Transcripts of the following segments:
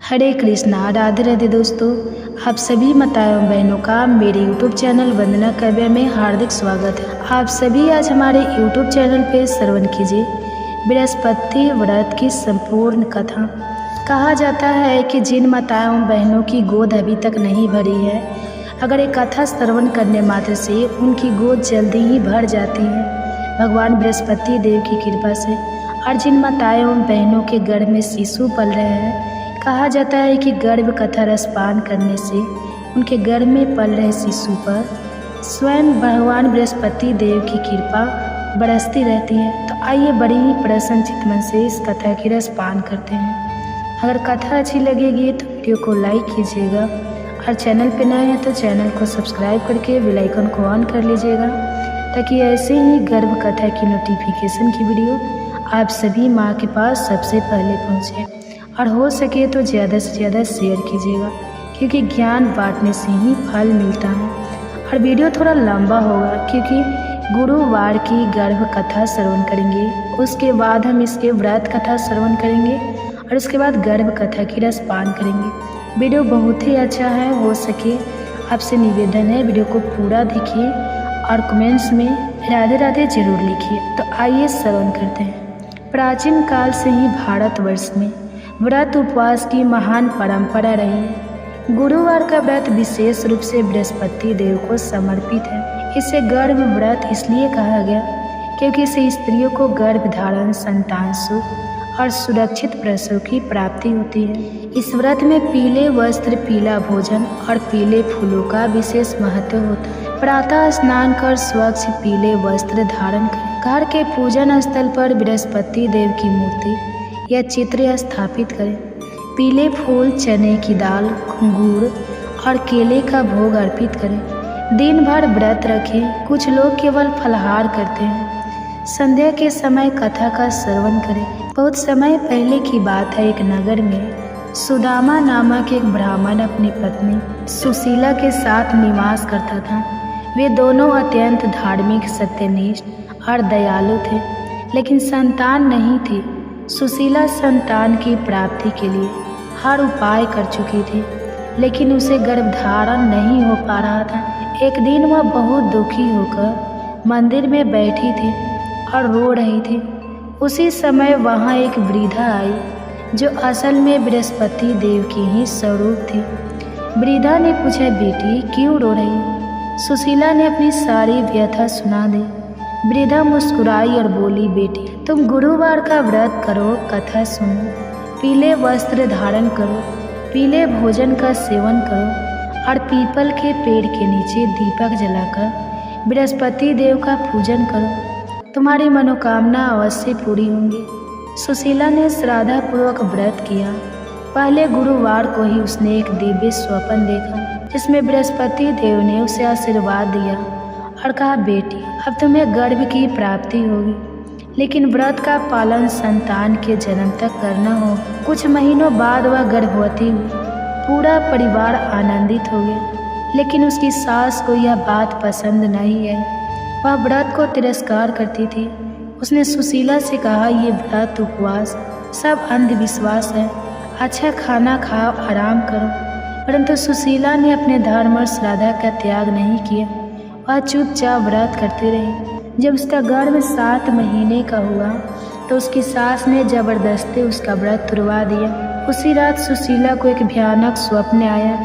हरे कृष्णा, राधे राधे दोस्तों। आप सभी माताओं बहनों का मेरे YouTube चैनल वंदना काव्या में हार्दिक स्वागत है। आप सभी आज हमारे YouTube चैनल पे श्रवण कीजिए बृहस्पति व्रत की संपूर्ण कथा। कहा जाता है कि जिन माताओं बहनों की गोद अभी तक नहीं भरी है, अगर एक कथा श्रवण करने मात्र से उनकी गोद जल्दी ही भर जाती है भगवान बृहस्पति देव की कृपा से। और जिन माताओं बहनों के गर्भ में शिशु पल रहे हैं, कहा जाता है कि गर्भ कथा रसपान करने से उनके गर्भ में पल रहे शिशु पर स्वयं भगवान बृहस्पति देव की कृपा बरसती रहती है। तो आइए बड़ी ही प्रसन्नचित मन से इस कथा की रसपान करते हैं। अगर कथा अच्छी लगेगी तो वीडियो को लाइक कीजिएगा और चैनल पर नए हैं तो चैनल को सब्सक्राइब करके बेल आइकन को ऑन कर लीजिएगा, ताकि ऐसे ही गर्भ कथा की नोटिफिकेशन की वीडियो आप सभी माँ के पास सबसे पहले पहुँचे। और हो सके तो ज़्यादा से ज़्यादा शेयर कीजिएगा, क्योंकि ज्ञान बांटने से ही फल मिलता है। और वीडियो थोड़ा लंबा होगा क्योंकि गुरुवार की गर्भ कथा श्रवण करेंगे, उसके बाद हम इसके व्रत कथा श्रवण करेंगे और उसके बाद गर्भ कथा की रसपान करेंगे। वीडियो बहुत ही अच्छा है, हो सके आपसे निवेदन है वीडियो को पूरा देखिए और कमेंट्स में राधे राधे जरूर लिखिए। तो आइए श्रवण करते हैं। प्राचीन काल से ही भारतवर्ष में व्रत उपवास की महान परंपरा रही है। गुरुवार का व्रत विशेष रूप से बृहस्पति देव को समर्पित है। इसे गर्भ व्रत इसलिए कहा गया क्योंकि इससे स्त्रियों को गर्भ धारण, संतान सुख और सुरक्षित प्रसव की प्राप्ति होती है। इस व्रत में पीले वस्त्र, पीला भोजन और पीले फूलों का विशेष महत्व होता है। प्रातः स्नान कर स्वच्छ पीले वस्त्र धारण कर घर के पूजन स्थल पर बृहस्पति देव की मूर्ति या चित्र स्थापित करें। पीले फूल, चने की दाल, गुड़ और केले का भोग अर्पित करें। दिन भर व्रत रखें। कुछ लोग केवल फलाहार करते हैं। संध्या के समय कथा का श्रवण करें। बहुत समय पहले की बात है, एक नगर में सुदामा नामक एक ब्राह्मण अपनी पत्नी सुशीला के साथ निवास करता था। वे दोनों अत्यंत धार्मिक, सत्यनिष्ठ और दयालु थे, लेकिन संतान नहीं थी। सुशीला संतान की प्राप्ति के लिए हर उपाय कर चुकी थी, लेकिन उसे गर्भधारण नहीं हो पा रहा था। एक दिन वह बहुत दुखी होकर मंदिर में बैठी थी और रो रही थी। उसी समय वहाँ एक वृद्धा आई, जो असल में बृहस्पति देव की ही स्वरूप थी। वृद्धा ने पूछा, बेटी क्यों रो रही हो? सुशीला ने अपनी सारी व्यथा सुना दी। वृद्धा मुस्कुराई और बोली, बेटी तुम गुरुवार का व्रत करो, कथा सुनो, पीले वस्त्र धारण करो, पीले भोजन का सेवन करो और पीपल के पेड़ के नीचे दीपक जलाकर बृहस्पति देव का पूजन करो, तुम्हारी मनोकामना अवश्य पूरी होंगी। सुशीला ने श्रद्धापूर्वक व्रत किया। पहले गुरुवार को ही उसने एक दिव्य स्वप्न देखा, जिसमें बृहस्पति देव ने उसे आशीर्वाद दिया और कहा, बेटी अब तुम्हें गर्भ की प्राप्ति होगी, लेकिन व्रत का पालन संतान के जन्म तक करना होगा। कुछ महीनों बाद वह गर्भवती हुई। पूरा परिवार आनंदित हो गया, लेकिन उसकी सास को यह बात पसंद नहीं आई। वह व्रत को तिरस्कार करती थी। उसने सुशीला से कहा, ये व्रत उपवास सब अंधविश्वास है, अच्छा खाना खाओ, आराम करो। परंतु सुशीला ने अपने धर्म और श्रद्धा का त्याग नहीं किया। वह चुपचाप व्रत करती रही। जब उसका गर्भ 7 महीने का हुआ तो उसकी सास ने जबरदस्ती उसका व्रत तुड़वा दिया। उसी रात सुशीला को एक भयानक स्वप्न आया,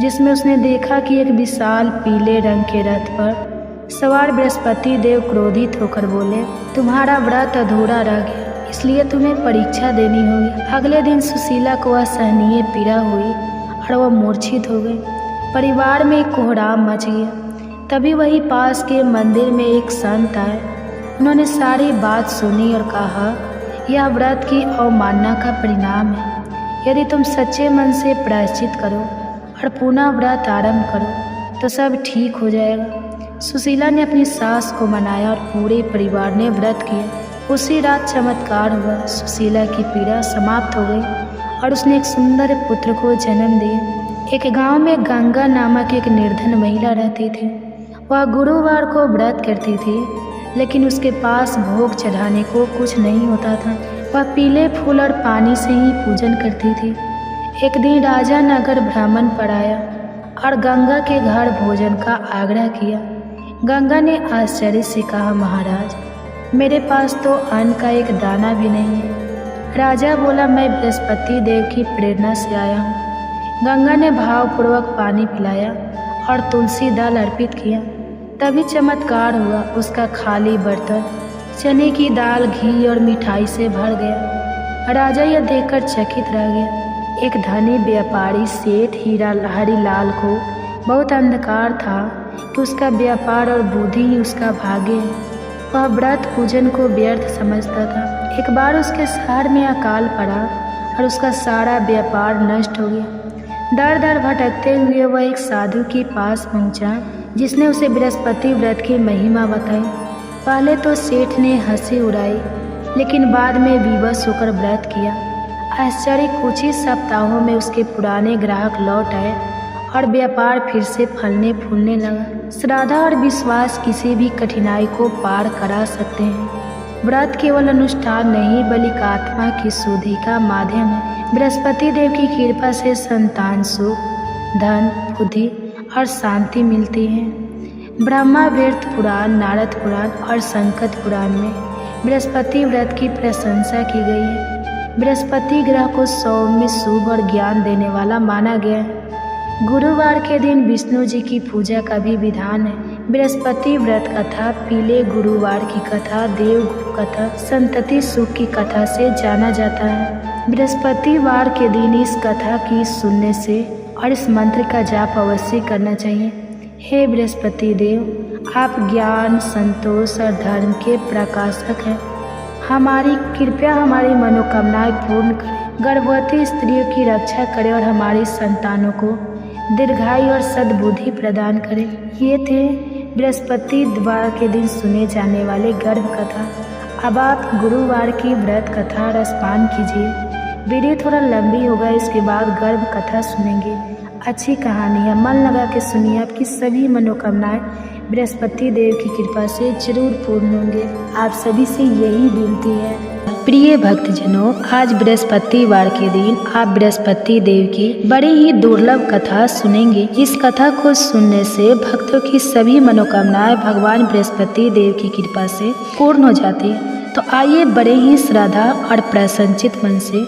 जिसमें उसने देखा कि एक विशाल पीले रंग के रथ पर सवार बृहस्पति देव क्रोधित होकर बोले, तुम्हारा व्रत अधूरा रह गया, इसलिए तुम्हें परीक्षा देनी होगी। अगले दिन सुशीला को असहनीय पीड़ा हुई और वह मूर्छित हो गई। परिवार में कोहराम मच गया। तभी वही पास के मंदिर में एक संत आए। उन्होंने सारी बात सुनी और कहा, यह व्रत की अवमानना का परिणाम है। यदि तुम सच्चे मन से प्रायश्चित करो और पुनः व्रत आरंभ करो तो सब ठीक हो जाएगा। सुशीला ने अपनी सास को मनाया और पूरे परिवार ने व्रत किया। उसी रात चमत्कार हुआ। सुशीला की पीड़ा समाप्त हो गई और उसने एक सुंदर पुत्र को जन्म दिया। एक गांव में गंगा नामक एक निर्धन महिला रहती थी। वह गुरुवार को व्रत करती थी, लेकिन उसके पास भोग चढ़ाने को कुछ नहीं होता था। वह पीले फूल और पानी से ही पूजन करती थी। एक दिन राजा नगर भ्रमण पर आया और गंगा के घर भोजन का आग्रह किया। गंगा ने आश्चर्य से कहा, महाराज, मेरे पास तो अन्न का एक दाना भी नहीं है। राजा बोला, मैं बृहस्पति देव की प्रेरणा से आया हूँ। गंगा ने भावपूर्वक पानी पिलाया और तुलसी दल अर्पित किया। तभी चमत्कार हुआ, उसका खाली बर्तन चने की दाल, घी और मिठाई से भर गया। राजा यह देखकर चकित रह गया। एक धनी व्यापारी सेठ हरिलाल को बहुत अंधकार था कि उसका व्यापार और बुद्धि ही उसका भाग्य है। वह व्रत पूजन को व्यर्थ समझता था। एक बार उसके शहर में अकाल पड़ा और उसका सारा व्यापार नष्ट हो गया। दर दर भटकते हुए वह एक साधु के पास पहुंचा, जिसने उसे बृहस्पति व्रत की महिमा बताई। पहले तो सेठ ने हंसी उड़ाई, लेकिन बाद में विवश होकर व्रत किया। आश्चर्य, कुछ ही सप्ताहों में उसके पुराने ग्राहक लौट आए और व्यापार फिर से फलने फूलने लगा। श्रद्धा और विश्वास किसी भी कठिनाई को पार करा सकते हैं। व्रत केवल अनुष्ठान नहीं, बल्कि आत्मा की शुद्धि का माध्यम है। बृहस्पति देव की कृपा से संतान सुख, धन, बुद्धि और शांति मिलती है। ब्रह्मावृत पुराण, नारद पुराण और संकट पुराण में बृहस्पति व्रत की प्रशंसा की गई है। बृहस्पति ग्रह को सौम्य, शुभ और ज्ञान देने वाला माना गया है। गुरुवार के दिन विष्णु जी की पूजा का भी विधान है। बृहस्पति व्रत कथा, पीले गुरुवार की कथा, देव गुरु कथा, संतति सुख की कथा से जाना जाता है। बृहस्पतिवार के दिन इस कथा की सुनने से और इस मंत्र का जाप अवश्य करना चाहिए। हे बृहस्पति देव, आप ज्ञान, संतोष और धर्म के प्रकाशक हैं। हमारी कृपया हमारी मनोकामनाएं पूर्ण करें, गर्भवती स्त्रियों की रक्षा करें और हमारी संतानों को दीर्घायु और सद्बुद्धि प्रदान करें। ये थे बृहस्पतिवार के दिन सुने जाने वाले गर्भ कथा। अब आप गुरुवार की व्रत कथा रसपान कीजिए। वीडियो थोड़ा लंबी होगा, इसके बाद गर्भ कथा सुनेंगे। अच्छी कहानी है, मन लगा के सुनिए। आपकी सभी मनोकामनाएं बृहस्पति देव की कृपा से जरूर पूर्ण होंगे। आप सभी से यही विनती है। प्रिय भक्तजनों, आज बृहस्पतिवार के दिन आप बृहस्पति देव की बड़ी ही दुर्लभ कथा सुनेंगे। इस कथा को सुनने से भक्तों की सभी मनोकामनाएं भगवान बृहस्पति देव की कृपा से पूर्ण हो जाती है। तो आइए बड़े ही श्रद्धा और प्रसन्नचित मन से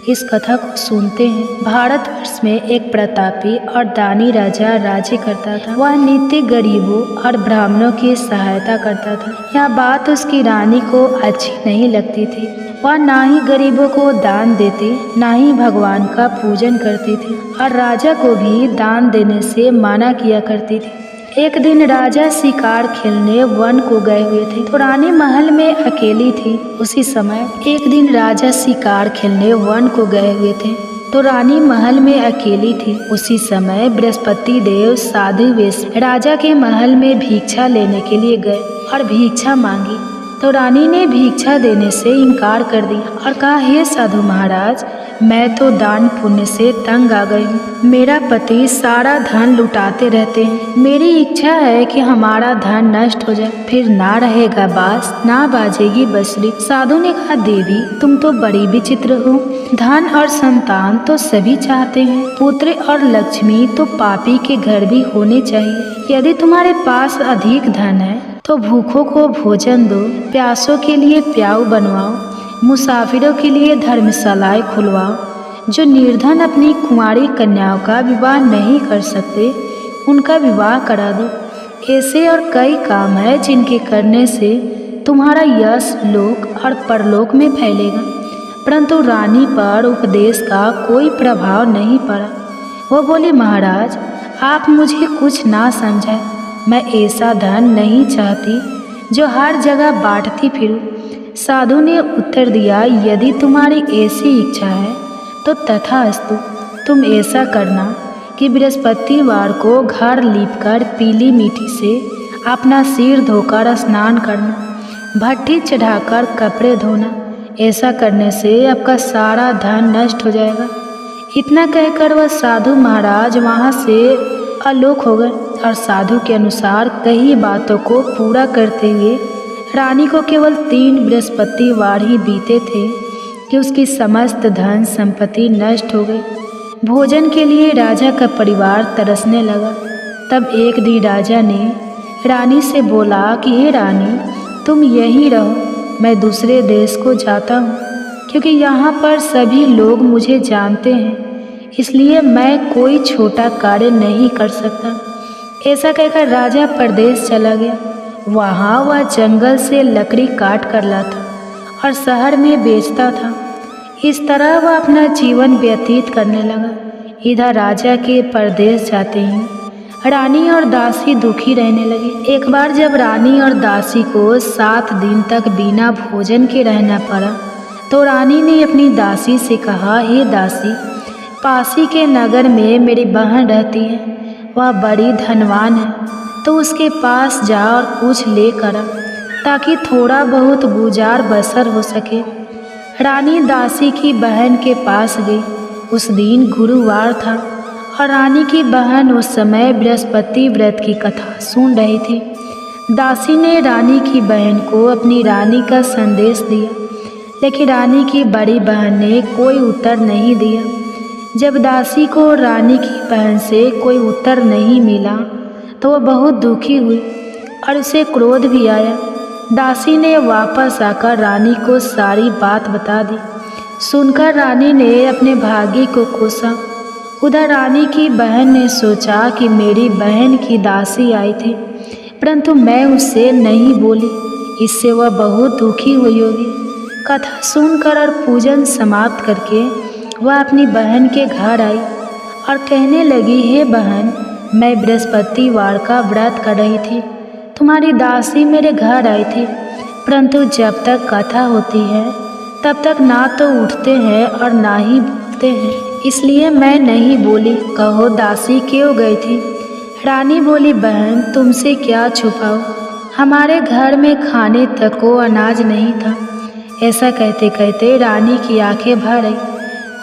इस कथा को सुनते हैं। भारतवर्ष में एक प्रतापी और दानी राजा राज्य करता था। वह नित्य गरीबों और ब्राह्मणों की सहायता करता था। यह बात उसकी रानी को अच्छी नहीं लगती थी। वह ना ही गरीबों को दान देती, ना ही भगवान का पूजन करती थी और राजा को भी दान देने से मना किया करती थी। एक दिन राजा शिकार खेलने वन को गए हुए थे तो रानी महल में अकेली थी। उसी समय एक दिन राजा शिकार खेलने वन को गए हुए थे तो रानी महल में अकेली थी। उसी समय बृहस्पति देव साधु वेश राजा के महल में भिक्षा लेने के लिए गए और भिक्षा मांगी तो रानी ने भिक्षा देने से इनकार कर दिया और कहा, हे साधु महाराज, मैं तो दान पुण्य से तंग आ गई हूँ। मेरा पति सारा धन लुटाते रहते हैं। मेरी इच्छा है कि हमारा धन नष्ट हो जाए, फिर ना रहेगा बांस, ना बाजेगी बंसुरी। साधु ने कहा, देवी, तुम तो बड़ी विचित्र हो। धन और संतान तो सभी चाहते हैं, पुत्र और लक्ष्मी तो पापी के घर भी होने चाहिए। यदि तुम्हारे पास अधिक धन है तो भूखों को भोजन दो, प्यासों के लिए प्याऊ बनवाओ, मुसाफिरों के लिए धर्मशालाएं खुलवाओ। जो निर्धन अपनी कुंवारी कन्याओं का विवाह नहीं कर सकते, उनका विवाह करा दो। ऐसे और कई काम है जिनके करने से तुम्हारा यश लोक और परलोक में फैलेगा। परंतु रानी पर उपदेश का कोई प्रभाव नहीं पड़ा। वो बोली, महाराज, आप मुझे कुछ ना समझाए। मैं ऐसा धन नहीं चाहती जो हर जगह बांटती फिरूं। साधु ने उत्तर दिया, यदि तुम्हारी ऐसी इच्छा है तो तथास्तु। तुम ऐसा करना कि बृहस्पतिवार को घर लीपकर पीली मिट्टी से अपना सिर धोकर स्नान करना, भट्टी चढ़ाकर कपड़े धोना। ऐसा करने से आपका सारा धन नष्ट हो जाएगा। इतना कहकर वह साधु महाराज वहाँ से आलोक हो गए और साधु के अनुसार कई बातों को पूरा करते हुए रानी को केवल 3 बृहस्पतिवार ही बीते थे कि उसकी समस्त धन संपत्ति नष्ट हो गई। भोजन के लिए राजा का परिवार तरसने लगा। तब एक दिन राजा ने रानी से बोला कि हे रानी, तुम यहीं रहो, मैं दूसरे देश को जाता हूँ, क्योंकि यहाँ पर सभी लोग मुझे जानते हैं, इसलिए मैं कोई छोटा कार्य नहीं कर सकता। ऐसा कहकर राजा परदेश चला गया। वहाँ वह जंगल से लकड़ी काट कर लाता और शहर में बेचता था। इस तरह वह अपना जीवन व्यतीत करने लगा। इधर राजा के परदेश जाते ही रानी और दासी दुखी रहने लगी। एक बार जब रानी और दासी को 7 दिन तक बिना भोजन के रहना पड़ा, तो रानी ने अपनी दासी से कहा, हे दासी, पासी के नगर में मेरी बहन रहती है, वह बड़ी धनवान है, तो उसके पास जा और कुछ लेकर आ, ताकि थोड़ा बहुत गुजार बसर हो सके। रानी दासी की बहन के पास गई। उस दिन गुरुवार था और रानी की बहन उस समय बृहस्पति व्रत की कथा सुन रही थी। दासी ने रानी की बहन को अपनी रानी का संदेश दिया, लेकिन रानी की बड़ी बहन ने कोई उत्तर नहीं दिया। जब दासी को रानी की बहन से कोई उत्तर नहीं मिला तो वह बहुत दुखी हुई और उसे क्रोध भी आया। दासी ने वापस आकर रानी को सारी बात बता दी। सुनकर रानी ने अपने भाग्य को कोसा। उधर रानी की बहन ने सोचा कि मेरी बहन की दासी आई थी, परंतु मैं उससे नहीं बोली, इससे वह बहुत दुखी हुई होगी। कथा सुनकर और पूजन समाप्त करके वह अपनी बहन के घर आई और कहने लगी, हे बहन, मैं बृहस्पतिवार का व्रत कर रही थी, तुम्हारी दासी मेरे घर आई थी, परंतु जब तक कथा होती है तब तक ना तो उठते हैं और ना ही बोलते हैं, इसलिए मैं नहीं बोली। कहो दासी क्यों गई थी? रानी बोली, बहन, तुमसे क्या छुपाओ, हमारे घर में खाने तक को अनाज नहीं था। ऐसा कहते कहते रानी की आंखें भर आई।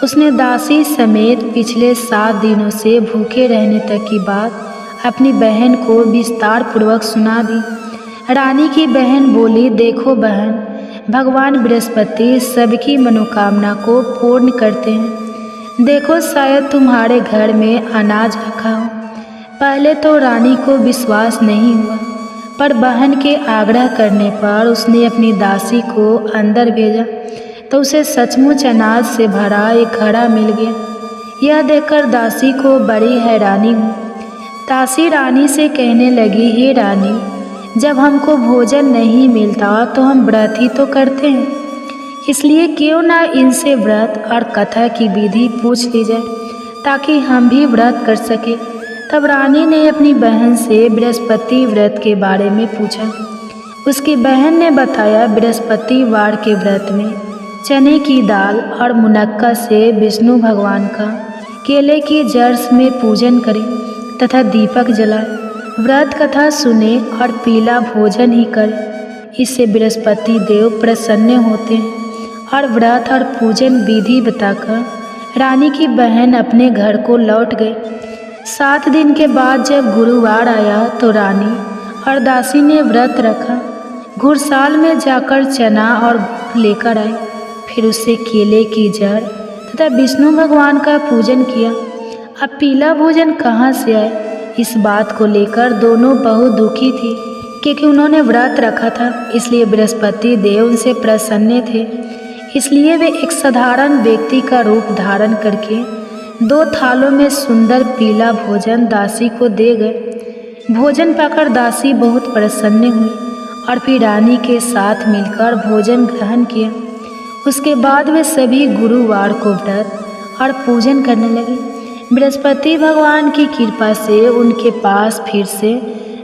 उसने दासी समेत पिछले 7 दिनों से भूखे रहने तक की बात अपनी बहन को विस्तार पूर्वक सुना दी। रानी की बहन बोली, देखो बहन, भगवान बृहस्पति सबकी मनोकामना को पूर्ण करते हैं। देखो, शायद तुम्हारे घर में अनाज रखा हो। पहले तो रानी को विश्वास नहीं हुआ, पर बहन के आग्रह करने पर उसने अपनी दासी को अंदर भेजा तो उसे सचमुच अनाज से भरा एक घड़ा मिल गया। यह देखकर दासी को बड़ी हैरानी हुई। दासी रानी से कहने लगी, हे रानी, जब हमको भोजन नहीं मिलता तो हम व्रत ही तो करते हैं, इसलिए क्यों ना इनसे व्रत और कथा की विधि पूछ ली जाए ताकि हम भी व्रत कर सके। तब रानी ने अपनी बहन से बृहस्पति व्रत के बारे में पूछा। उसकी बहन ने बताया, बृहस्पतिवार के व्रत में चने की दाल और मुनक्का से विष्णु भगवान का केले की जड़ में पूजन करें तथा दीपक जलाए, व्रत कथा सुने और पीला भोजन ही करें। इससे बृहस्पति देव प्रसन्न होते हैं। और व्रत और पूजन विधि बताकर रानी की बहन अपने घर को लौट गई। 7 दिन के बाद जब गुरुवार आया तो रानी और दासी ने व्रत रखा। घुड़साल में जाकर चना और गुड़ लेकर आए, फिर उससे केले की जड़ तथा विष्णु भगवान का पूजन किया। अब पीला भोजन कहाँ से आए, इस बात को लेकर दोनों बहुत दुखी थी, क्योंकि उन्होंने व्रत रखा था, इसलिए बृहस्पति देव उनसे प्रसन्न थे। इसलिए वे एक साधारण व्यक्ति का रूप धारण करके 2 थालों में सुंदर पीला भोजन दासी को दे गए। भोजन पाकर दासी बहुत प्रसन्न हुई और फिर रानी के साथ मिलकर भोजन ग्रहण किया। उसके बाद वे सभी गुरुवार को व्रत और पूजन करने लगे। बृहस्पति भगवान की कृपा से उनके पास फिर से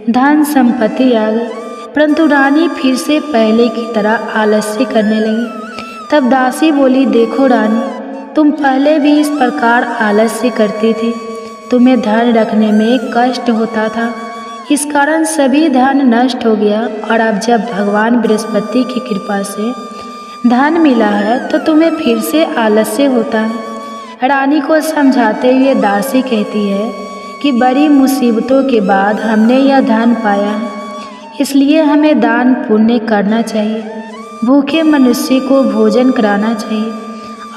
धन संपत्ति आ गई, परंतु रानी फिर से पहले की तरह आलस्य करने लगी। तब दासी बोली, देखो रानी, तुम पहले भी इस प्रकार आलस्य करती थी, तुम्हें धन रखने में कष्ट होता था, इस कारण सभी धन नष्ट हो गया, और अब जब भगवान बृहस्पति की कृपा से धन मिला है तो तुम्हें फिर से आलस्य होता है। रानी को समझाते हुए दासी कहती है कि बड़ी मुसीबतों के बाद हमने यह धन पाया है, इसलिए हमें दान पुण्य करना चाहिए, भूखे मनुष्य को भोजन कराना चाहिए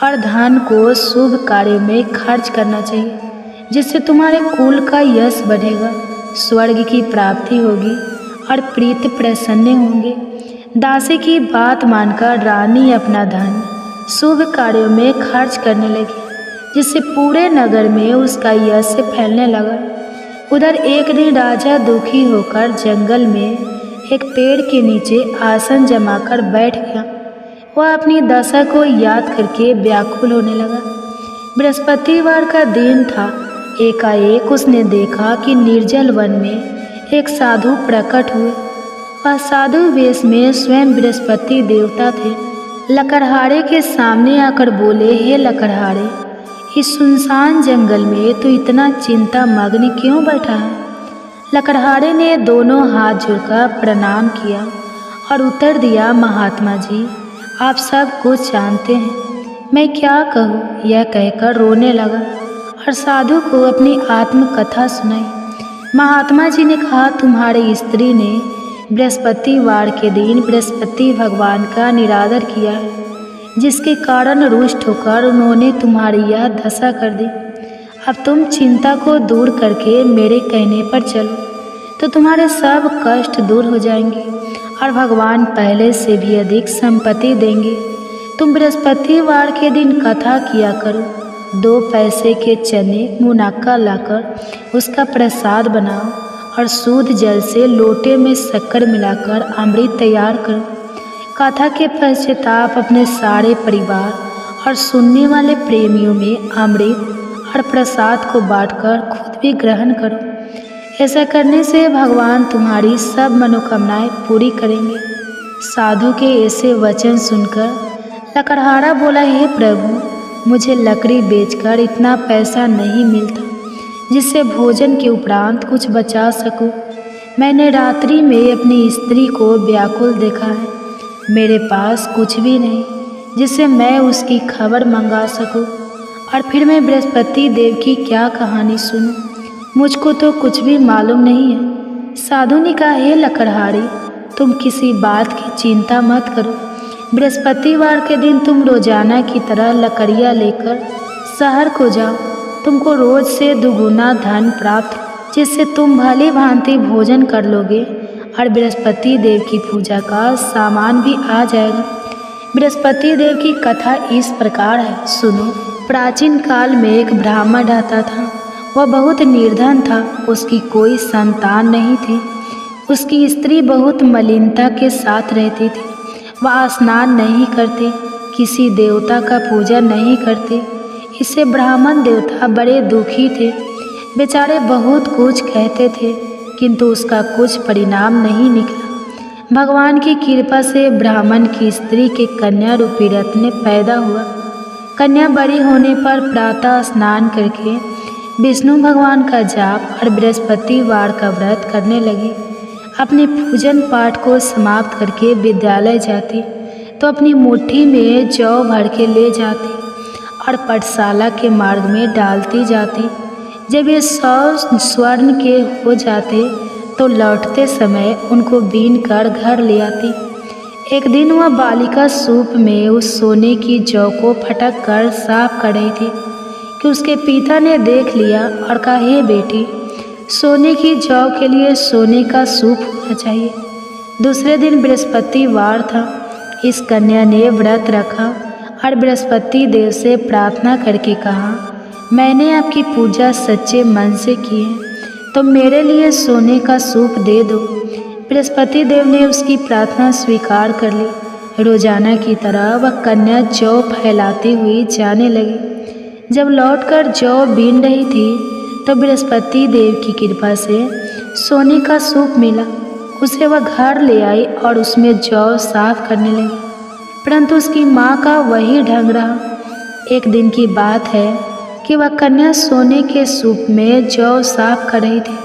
और धन को शुभ कार्यों में खर्च करना चाहिए, जिससे तुम्हारे कुल का यश बढ़ेगा, स्वर्ग की प्राप्ति होगी और प्रीत प्रसन्न होंगे। दासी की बात मानकर रानी अपना धन शुभ कार्यों में खर्च करने लगी, जिससे पूरे नगर में उसका यश फैलने लगा। उधर एक दिन राजा दुखी होकर जंगल में एक पेड़ के नीचे आसन जमाकर बैठ गया। वह अपनी दशा को याद करके व्याकुल होने लगा। बृहस्पतिवार का दिन था। एकाएक उसने देखा कि निर्जल वन में एक साधु प्रकट हुए। वह साधु वेश में स्वयं बृहस्पति देवता थे। लकड़हारे के सामने आकर बोले, हे लकड़हारे, इस सुनसान जंगल में तू इतना चिंता मग्न क्यों बैठा है? लकड़हारे ने दोनों हाथ जोड़कर प्रणाम किया और उत्तर दिया, महात्मा जी, आप सब कुछ जानते हैं, मैं क्या कहूँ? यह कहकर रोने लगा और साधु को अपनी आत्मकथा सुनाई। महात्मा जी ने कहा, तुम्हारी स्त्री ने बृहस्पतिवार के दिन बृहस्पति भगवान का निरादर किया है, जिसके कारण रुष्ट होकर उन्होंने तुम्हारी यह दशा कर दी। अब तुम चिंता को दूर करके मेरे कहने पर चलो तो तुम्हारे सब कष्ट दूर हो जाएंगे और भगवान पहले से भी अधिक संपत्ति देंगे। तुम बृहस्पतिवार के दिन कथा किया करो। 2 पैसे के चने मुनक्का लाकर उसका प्रसाद बनाओ और शुद्ध जल से लोटे में शक्कर मिलाकर अमृत तैयार करो। कथा के पश्चाताप अपने सारे परिवार और सुनने वाले प्रेमियों में अमृत और प्रसाद को बांटकर खुद भी ग्रहण करो। ऐसा करने से भगवान तुम्हारी सब मनोकामनाएं पूरी करेंगे। साधु के ऐसे वचन सुनकर लकड़हारा बोला, हे प्रभु, मुझे लकड़ी बेचकर इतना पैसा नहीं मिलता जिससे भोजन के उपरांत कुछ बचा सकूं। मैंने रात्रि में अपनी स्त्री को व्याकुल देखा है। मेरे पास कुछ भी नहीं जिससे मैं उसकी खबर मंगा सकूं, और फिर मैं बृहस्पति देव की क्या कहानी सुनूं? मुझको तो कुछ भी मालूम नहीं है। साधु ने कहा, हे लकड़हारी, तुम किसी बात की चिंता मत करो। बृहस्पतिवार के दिन तुम रोजाना की तरह लकड़ियाँ लेकर शहर को जाओ। तुमको रोज से दुगुना धन प्राप्त, जिससे तुम भली भांति भोजन कर लोगे और बृहस्पति देव की पूजा का सामान भी आ जाएगा। बृहस्पति देव की कथा इस प्रकार है, सुनो। प्राचीन काल में एक ब्राह्मण रहता था। वह बहुत निर्धन था। उसकी कोई संतान नहीं थी। उसकी स्त्री बहुत मलिनता के साथ रहती थी। वह स्नान नहीं करते, किसी देवता का पूजा नहीं करते। इससे ब्राह्मण देवता बड़े दुखी थे। बेचारे बहुत कुछ कहते थे, किंतु उसका कुछ परिणाम नहीं निकला। भगवान की कृपा से ब्राह्मण की स्त्री के कन्या रूपी रत्न पैदा हुआ। कन्या बड़ी होने पर प्रातः स्नान करके विष्णु भगवान का जाप और बृहस्पतिवार का व्रत करने लगी। अपने पूजन पाठ को समाप्त करके विद्यालय जाती तो अपनी मुट्ठी में जौ भर के ले जाती और पाठशाला के मार्ग में डालती जाती। जब ये 100 स्वर्ण के हो जाते तो लौटते समय उनको बीन कर घर ले आती। एक दिन वह बालिका सूप में उस सोने की जौ को फटक कर साफ कर रही थी कि उसके पिता ने देख लिया और कहा, हे बेटी, सोने की जौ के लिए सोने का सूप होना चाहिए। दूसरे दिन बृहस्पतिवार था। इस कन्या ने व्रत रखा और बृहस्पति देव से प्रार्थना करके कहा, मैंने आपकी पूजा सच्चे मन से की है, तो मेरे लिए सोने का सूप दे दो। बृहस्पति देव ने उसकी प्रार्थना स्वीकार कर ली। रोजाना की तरह वह कन्या जौ फैलाती हुई जाने लगी। जब लौटकर जौ बीन रही थी तो बृहस्पति देव की कृपा से सोने का सूप मिला। उसे वह घर ले आई और उसमें जौ साफ करने लगी, परंतु उसकी माँ का वही ढंग रहा। एक दिन की बात है कि वह कन्या सोने के सूप में जौ साफ कर रही थी।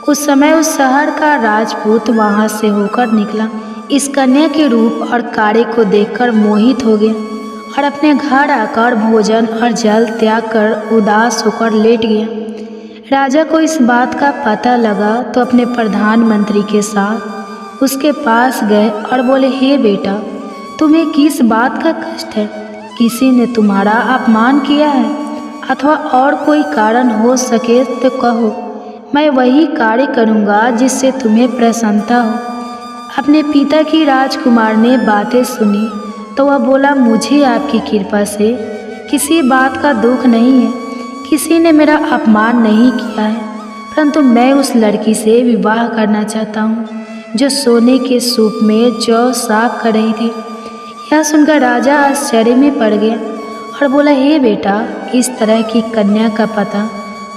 उस समय उस शहर का राजपूत वहां से होकर निकला। इस कन्या के रूप और कार्य को देखकर मोहित हो गया और अपने घर आकर भोजन और जल त्याग कर उदास होकर लेट गया। राजा को इस बात का पता लगा तो अपने प्रधानमंत्री के साथ उसके पास गए और बोले, हे बेटा, तुम्हें किस बात का कष्ट है? किसी ने तुम्हारा अपमान किया है अथवा और कोई कारण हो सके तो कहो, मैं वही कार्य करूँगा जिससे तुम्हें प्रसन्नता हो। अपने पिता की राजकुमार ने बातें सुनी तो वह बोला, मुझे आपकी कृपा से किसी बात का दुख नहीं है, किसी ने मेरा अपमान नहीं किया है, परंतु मैं उस लड़की से विवाह करना चाहता हूँ जो सोने के सूप में जौ साफ कर रही थी। यह सुनकर राजा आश्चर्य में पड़ गया और बोला, हे बेटा, इस तरह की कन्या का पता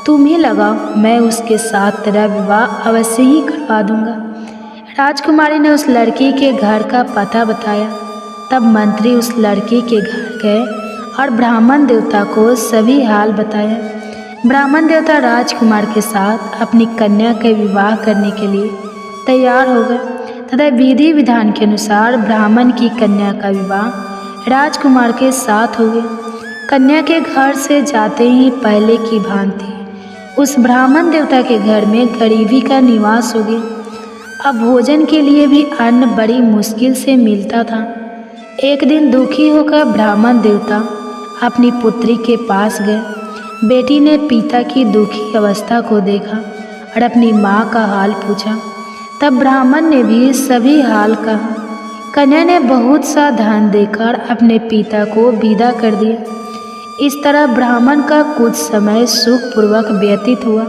तुम ही लगाओ, मैं उसके साथ तेरा विवाह अवश्य ही करवा दूंगा। राजकुमारी ने उस लड़की के घर का पता बताया। तब मंत्री उस लड़की के घर गए और ब्राह्मण देवता को सभी हाल बताया। ब्राह्मण देवता राजकुमार के साथ अपनी कन्या के विवाह करने के लिए तैयार हो गए तथा विधि विधान के अनुसार ब्राह्मण की कन्या का विवाह राजकुमार के साथ हो गया। कन्या के घर से जाते ही पहले की भांति उस ब्राह्मण देवता के घर में गरीबी का निवास हो गया। अब भोजन के लिए भी अन्न बड़ी मुश्किल से मिलता था। एक दिन दुखी होकर ब्राह्मण देवता अपनी पुत्री के पास गए। बेटी ने पिता की दुखी अवस्था को देखा और अपनी माँ का हाल पूछा। तब ब्राह्मण ने भी सभी हाल कहा। कन्या ने बहुत सा धन देकर अपने पिता को विदा कर दिया। इस तरह ब्राह्मण का कुछ समय सुखपूर्वक व्यतीत हुआ।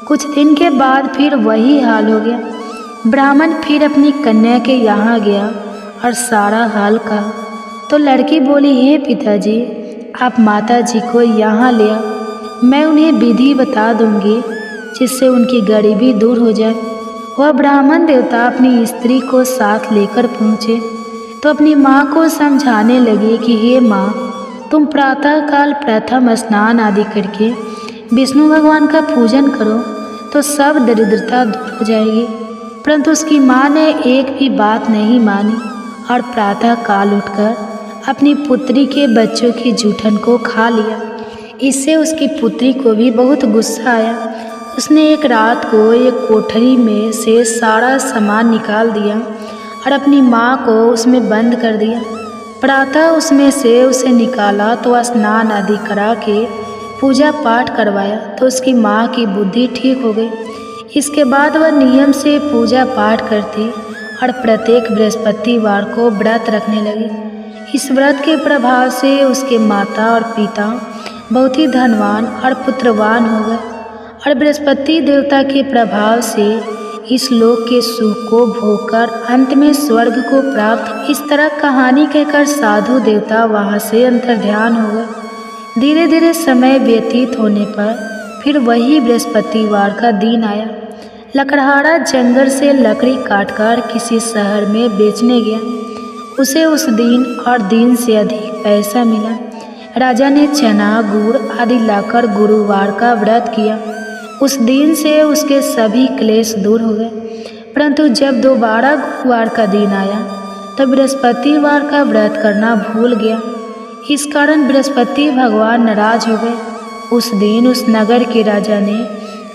कुछ दिन के बाद फिर वही हाल हो गया। ब्राह्मण फिर अपनी कन्या के यहाँ गया और सारा हाल कहा तो लड़की बोली, हे पिताजी, आप माताजी को यहाँ ले आओ, मैं उन्हें विधि बता दूंगी जिससे उनकी गरीबी दूर हो जाए। वह ब्राह्मण देवता अपनी स्त्री को साथ लेकर पहुँचे तो अपनी माँ को समझाने लगे कि हे माँ, तुम प्रातःकाल प्रथम स्नान आदि करके विष्णु भगवान का पूजन करो तो सब दरिद्रता दूर हो जाएगी। परंतु उसकी माँ ने एक भी बात नहीं मानी और प्रातःकाल उठकर अपनी पुत्री के बच्चों की जूठन को खा लिया। इससे उसकी पुत्री को भी बहुत गुस्सा आया। उसने एक रात को एक कोठरी में से सारा सामान निकाल दिया और अपनी माँ को उसमें बंद कर दिया। प्रातः उसमें से उसे निकाला तो स्नान आदि करा के पूजा पाठ करवाया तो उसकी माँ की बुद्धि ठीक हो गई। इसके बाद वह नियम से पूजा पाठ करती और प्रत्येक बृहस्पतिवार को व्रत रखने लगी। इस व्रत के प्रभाव से उसके माता और पिता बहुत ही धनवान और पुत्रवान हो गए और बृहस्पति देवता के प्रभाव से इस लोक के सुख को भोगकर अंत में स्वर्ग को प्राप्त। इस तरह कहानी कहकर साधु देवता वहाँ से अंतर्ध्यान हो गए। धीरे धीरे समय व्यतीत होने पर फिर वही बृहस्पतिवार का दिन आया। लकड़हारा जंगल से लकड़ी काटकर किसी शहर में बेचने गया। उसे उस दिन और दिन से अधिक पैसा मिला। राजा ने चना गुड़ आदि लाकर गुरुवार का व्रत किया। उस दिन से उसके सभी क्लेश दूर हो गए। परंतु जब दोबारा गुरुवार का दिन आया तो बृहस्पतिवार का व्रत करना भूल गया। इस कारण बृहस्पति भगवान नाराज हो गए। उस दिन उस नगर के राजा ने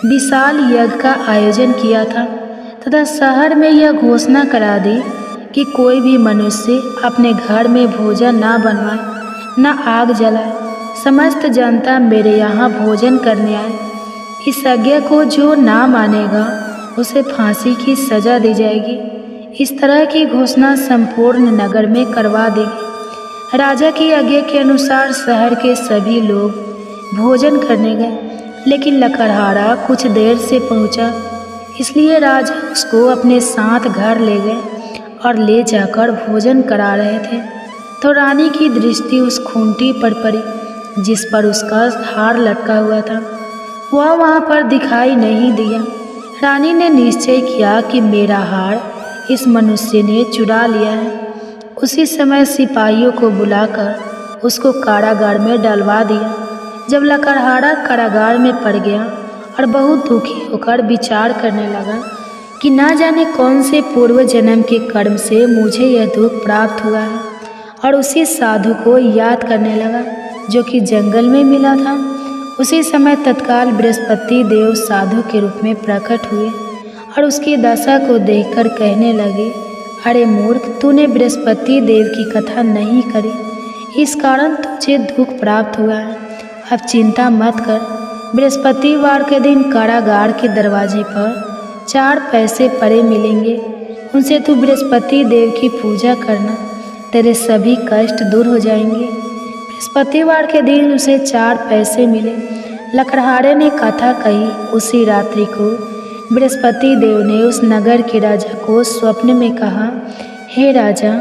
विशाल यज्ञ का आयोजन किया था तथा शहर में यह घोषणा करा दी कि कोई भी मनुष्य अपने घर में भोजन ना बनवाए, न आग जलाए। समस्त जनता मेरे यहाँ भोजन करने आए। इस आज्ञा को जो ना मानेगा उसे फांसी की सजा दी जाएगी। इस तरह की घोषणा संपूर्ण नगर में करवा देगी। राजा की आज्ञा के अनुसार शहर के सभी लोग भोजन करने गए, लेकिन लकड़हारा कुछ देर से पहुंचा, इसलिए राजा उसको अपने साथ घर ले गए और ले जाकर भोजन करा रहे थे तो रानी की दृष्टि उस खूंटी पर पड़ी जिस पर उसका हार लटका हुआ था। वह वहाँ पर दिखाई नहीं दिया। रानी ने निश्चय किया कि मेरा हार इस मनुष्य ने चुरा लिया है। उसी समय सिपाहियों को बुलाकर उसको कारागार में डलवा दिया। जब लकड़हारा कारागार में पड़ गया और बहुत दुखी होकर विचार करने लगा कि ना जाने कौन से पूर्व जन्म के कर्म से मुझे यह दुख प्राप्त हुआ है, और उसी साधु को याद करने लगा जो कि जंगल में मिला था। उसी समय तत्काल बृहस्पति देव साधु के रूप में प्रकट हुए और उसकी दशा को देखकर कहने लगे, अरे मूर्ख, तूने बृहस्पति देव की कथा नहीं करी। इस कारण तुझे दुख प्राप्त हुआ है। अब चिंता मत कर। बृहस्पतिवार के दिन कारागार के दरवाजे पर 4 पैसे पड़े मिलेंगे, उनसे तू बृहस्पति देव की पूजा करना, तेरे सभी कष्ट दूर हो जाएंगे। बृहस्पतिवार के दिन उसे 4 पैसे मिले। लकड़हारे ने कथा कही। उसी रात्रि को बृहस्पति देव ने उस नगर के राजा को स्वप्न में कहा, हे राजा,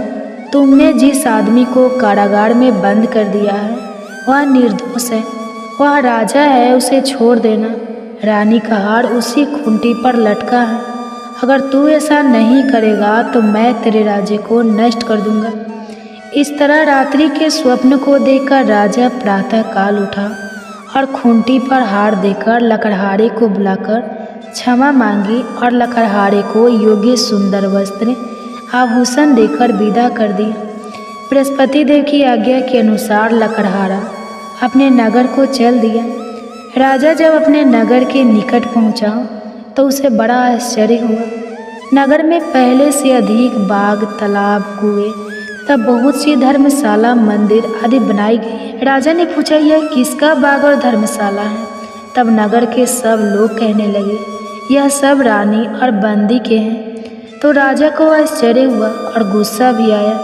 तुमने जिस आदमी को कारागार में बंद कर दिया है वह निर्दोष है, वह राजा है, उसे छोड़ देना। रानी का हार उसी खूंटी पर लटका है। अगर तू ऐसा नहीं करेगा तो मैं तेरे राज्य को नष्ट कर दूंगा। इस तरह रात्रि के स्वप्न को देखकर राजा प्रातः काल उठा और खूंटी पर हार देकर लकड़हारे को बुलाकर क्षमा मांगी और लकड़हारे को योग्य सुंदर वस्त्र आभूषण देकर विदा कर दिया। बृहस्पति देव की आज्ञा के अनुसार लकड़हारा अपने नगर को चल दिया। राजा जब अपने नगर के निकट पहुंचा तो उसे बड़ा आश्चर्य हुआ। नगर में पहले से अधिक बाग, तालाब, कुएं तब बहुत सी धर्मशाला, मंदिर आदि बनाई गई। राजा ने पूछा, यह किसका बाग और धर्मशाला है? तब नगर के सब लोग कहने लगे, यह सब रानी और बंदी के हैं। तो राजा को आश्चर्य हुआ और गुस्सा भी आया।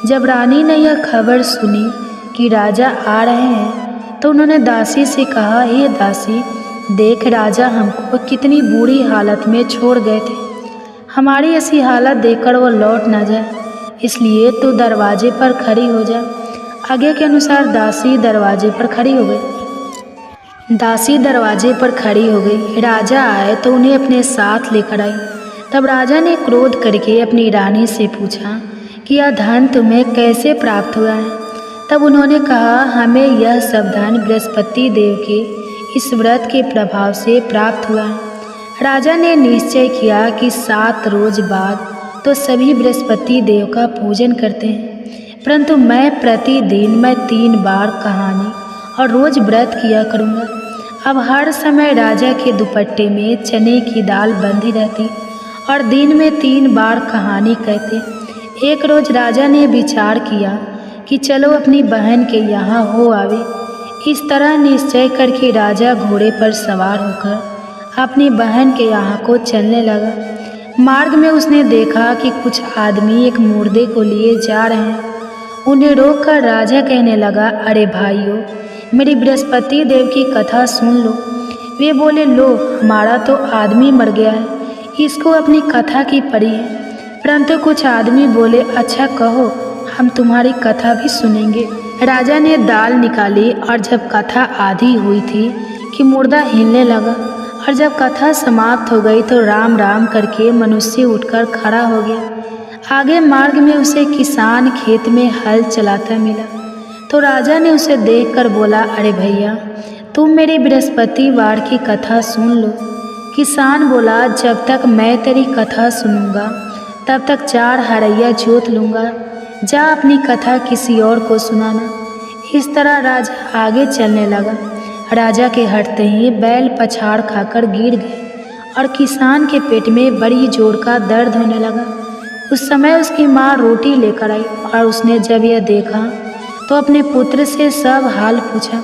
जब रानी ने यह खबर सुनी कि राजा आ रहे हैं तो उन्होंने दासी से कहा, हे दासी, देख राजा हमको कितनी बुरी हालत में छोड़ गए थे। हमारी ऐसी हालत देखकर वो लौट ना जाए, इसलिए तू दरवाजे पर खड़ी हो जा। आगे के अनुसार दासी दरवाजे पर खड़ी हो गई। दासी दरवाजे पर खड़ी हो गई। राजा आए तो उन्हें अपने साथ लेकर आई। तब राजा ने क्रोध करके अपनी रानी से पूछा कि यह धन तुम्हें कैसे प्राप्त हुआ है? तब उन्होंने कहा, हमें यह सब धन बृहस्पति देव के इस व्रत के प्रभाव से प्राप्त हुआ है। राजा ने निश्चय किया कि 7 रोज बाद तो सभी बृहस्पति देव का पूजन करते हैं, परंतु मैं प्रतिदिन 3 बार कहानी और रोज व्रत किया करूँगा। अब हर समय राजा के दुपट्टे में चने की दाल बंधी रहती और दिन में 3 बार कहानी कहते। एक रोज राजा ने विचार किया कि चलो अपनी बहन के यहाँ हो आवे। इस तरह निश्चय करके राजा घोड़े पर सवार होकर अपनी बहन के यहाँ को चलने लगा। मार्ग में उसने देखा कि कुछ आदमी एक मुर्दे को लिए जा रहे हैं। उन्हें रोककर राजा कहने लगा, अरे भाइयों, मेरी बृहस्पति देव की कथा सुन लो। वे बोले, लो, हमारा तो आदमी मर गया है, इसको अपनी कथा की पड़ी है। परंतु कुछ आदमी बोले, अच्छा कहो, हम तुम्हारी कथा भी सुनेंगे। राजा ने दाल निकाली और जब कथा आधी हुई थी कि मुर्दा हिलने लगा और जब कथा समाप्त हो गई तो राम राम करके मनुष्य उठकर खड़ा हो गया। आगे मार्ग में उसे किसान खेत में हल चलाता मिला तो राजा ने उसे देखकर बोला, अरे भैया, तुम मेरी बृहस्पतिवार की कथा सुन लो। किसान बोला, जब तक मैं तेरी कथा सुनूंगा तब तक 4 हरैया जोत लूँगा, जा अपनी कथा किसी और को सुनाना। इस तरह राजा आगे चलने लगा। राजा के हटते ही बैल पछाड़ खाकर गिर गए और किसान के पेट में बड़ी जोर का दर्द होने लगा। उस समय उसकी माँ रोटी लेकर आई और उसने जब यह देखा तो अपने पुत्र से सब हाल पूछा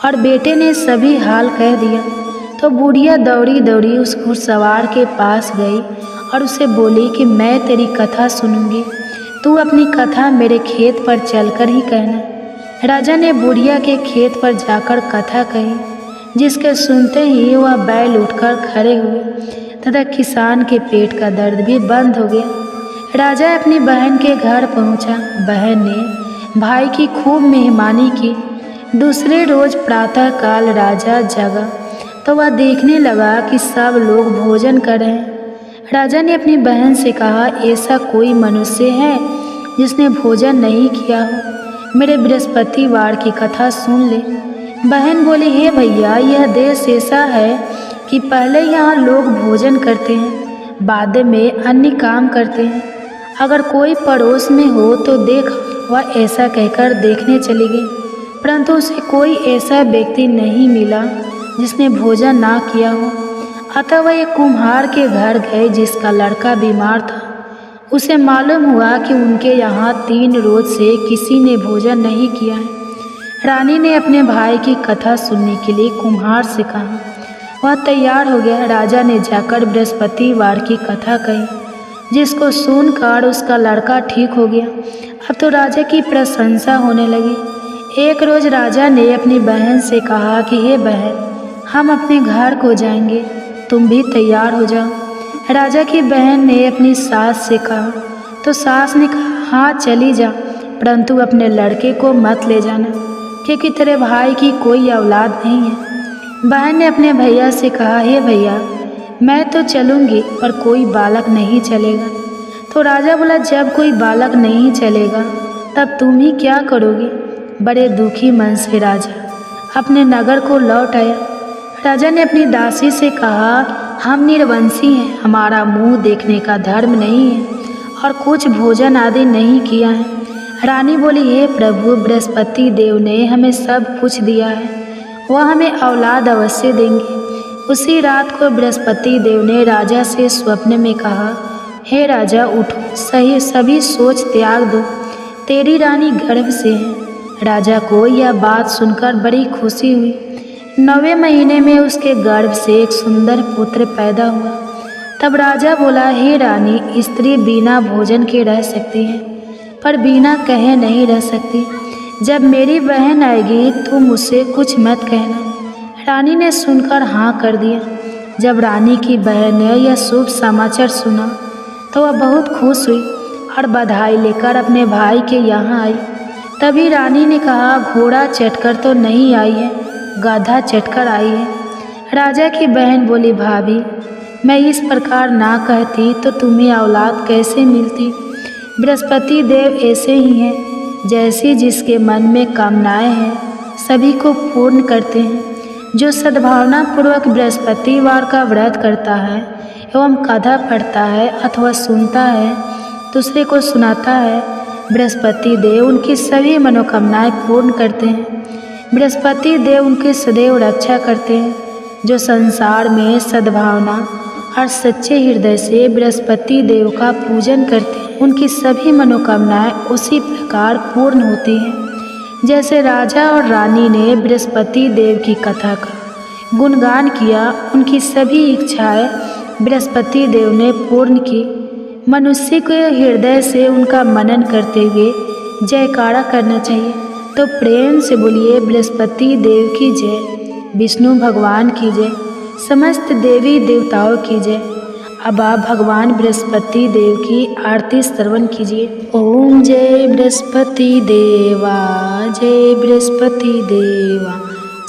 और बेटे ने सभी हाल कह दिया। तो बुढ़िया दौड़ी दौड़ी उस घुड़सवार के पास गई और उसे बोली कि मैं तेरी कथा सुनूंगी, तू अपनी कथा मेरे खेत पर चलकर ही कहना। राजा ने बुढ़िया के खेत पर जाकर कथा कही, जिसके सुनते ही वह बैल उठकर खड़े हुए तथा किसान के पेट का दर्द भी बंद हो गया। राजा अपनी बहन के घर पहुंचा। बहन ने भाई की खूब मेहमानी की। दूसरे रोज प्रातः काल राजा जगा तो वह देखने लगा कि सब लोग भोजन कर रहे हैं। राजा ने अपनी बहन से कहा, ऐसा कोई मनुष्य है जिसने भोजन नहीं किया हो? मेरे बृहस्पतिवार की कथा सुन ले। बहन बोली, हे भैया, यह देश ऐसा है कि पहले यहाँ लोग भोजन करते हैं, बाद में अन्य काम करते हैं। अगर कोई पड़ोस में हो तो देख। वह ऐसा कहकर देखने चली गई, परंतु उसे कोई ऐसा व्यक्ति नहीं मिला जिसने भोजन ना किया हो। अतः वह एक कुम्हार के घर गए जिसका लड़का बीमार था। उसे मालूम हुआ कि उनके यहाँ 3 रोज से किसी ने भोजन नहीं किया है। रानी ने अपने भाई की कथा सुनने के लिए कुम्हार से कहा। वह तैयार हो गया। राजा ने जाकर बृहस्पतिवार की कथा कही, जिसको सुनकर उसका लड़का ठीक हो गया। अब तो राजा की प्रशंसा होने लगी। एक रोज राजा ने अपनी बहन से कहा कि हे बहन, हम अपने घर को जाएंगे, तुम भी तैयार हो जाओ। राजा की बहन ने अपनी सास से कहा तो सास ने कहा, हाँ चली जा, परंतु अपने लड़के को मत ले जाना, क्योंकि तेरे भाई की कोई औलाद नहीं है। बहन ने अपने भैया से कहा, हे भैया, मैं तो चलूँगी पर कोई बालक नहीं चलेगा। तो राजा बोला, जब कोई बालक नहीं चलेगा तब तुम ही क्या करोगे। बड़े दुखी मन से राजा अपने नगर को लौट आया। राजा ने अपनी दासी से कहा, हम निर्वंशी हैं, हमारा मुंह देखने का धर्म नहीं है और कुछ भोजन आदि नहीं किया है। रानी बोली, हे प्रभु, बृहस्पति देव ने हमें सब कुछ दिया है, वह हमें औलाद अवश्य देंगे। उसी रात को बृहस्पति देव ने राजा से स्वप्न में कहा, हे राजा, उठो, सभी सोच त्याग दो, तेरी रानी गर्भ से है। राजा को यह बात सुनकर बड़ी खुशी हुई। 9वें महीने में उसके गर्भ से एक सुंदर पुत्र पैदा हुआ। तब राजा बोला, हे रानी, स्त्री बिना भोजन के रह सकती है, पर बिना कहे नहीं रह सकती। जब मेरी बहन आएगी तो मुझसे कुछ मत कहना। रानी ने सुनकर हाँ कर दिया। जब रानी की बहन ने यह शुभ समाचार सुना तो वह बहुत खुश हुई और बधाई लेकर अपने भाई के यहाँ आई। तभी रानी ने कहा, घोड़ा चढ़कर तो नहीं आई है, गधा चढ़कर आई है। राजा की बहन बोली, भाभी, मैं इस प्रकार ना कहती तो तुम्हें औलाद कैसे मिलती। बृहस्पति देव ऐसे ही हैं, जैसी जिसके मन में कामनाएं हैं सभी को पूर्ण करते हैं। जो सद्भावना पूर्वक बृहस्पतिवार का व्रत करता है एवं कथा पढ़ता है अथवा सुनता है, दूसरे को सुनाता है, बृहस्पति देव उनकी सभी मनोकामनाएं पूर्ण करते हैं। बृहस्पति देव उनकी सदैव रक्षा करते हैं। जो संसार में सद्भावना और सच्चे हृदय से बृहस्पति देव का पूजन करते हैं, उनकी सभी मनोकामनाएं उसी प्रकार पूर्ण होती हैं। जैसे राजा और रानी ने बृहस्पति देव की कथा का गुणगान किया, उनकी सभी इच्छाएं बृहस्पति देव ने पूर्ण की। मनुष्य के हृदय से उनका मनन करते हुए जयकारा करना चाहिए। तो प्रेम से बोलिए, बृहस्पति देव की जय, विष्णु भगवान की जय, समस्त देवी देवताओं की जय। अब आप भगवान बृहस्पति देव की आरती श्रवण कीजिए। ओम जय बृहस्पति देवा, जय बृहस्पति देवा,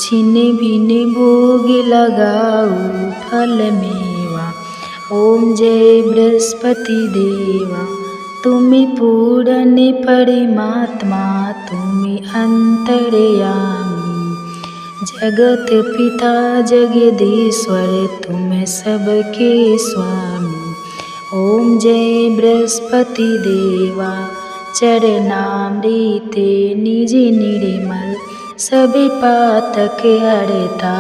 छीने भीने भोग लगाओ फल मेवा। ओम जय बृहस्पति देवा, तुम्हें पूर्ण परमात्मा, तुम्हें अंतर्यामी, जगत पिता जगदीश्वर, तुम सबके स्वामी। ओम जय बृहस्पति देवा, चरणामृते निज निर्मल, सभी पातक हरता,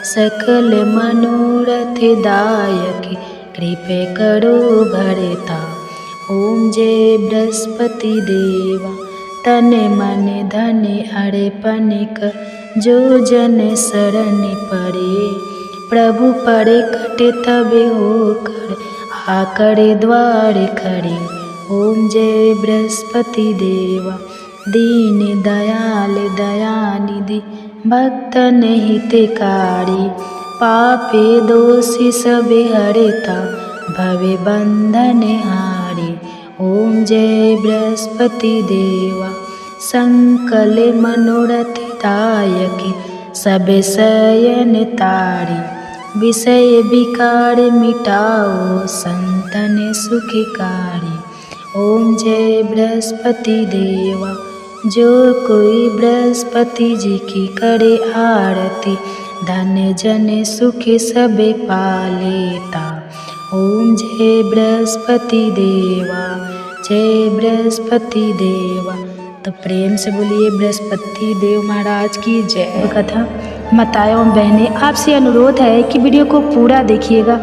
सकल मनोरथ दायक, कृपे करो भरता। ओम जय बृहस्पति देवा, तन मन धन अर्पण कर, जो जन शरण पड़े, प्रभु पड़े कटे तब होकर, आकर द्वार खड़े। ओम जय बृहस्पति देवा, दीन दयाल दयानिधि, भक्तन हितकारी, पापे दोषी सबे हरता, भवे बंधन हारी। ओम जय बृहस्पति देवा, संकल मनोरथ दायक, सब शयन तारी, विषय विकार मिटाओ, संतन सुखकारी। ओम जय बृहस्पति देवा, जो कोई बृहस्पति जी की करे आरती, धन जन सुख सबे पालेता। ओम जय बृहस्पति देवा, जय बृहस्पति देवा। तो प्रेम से बोलिए बृहस्पति देव महाराज की जय। कथा माताओं बहनें, आपसे अनुरोध है कि वीडियो को पूरा देखिएगा।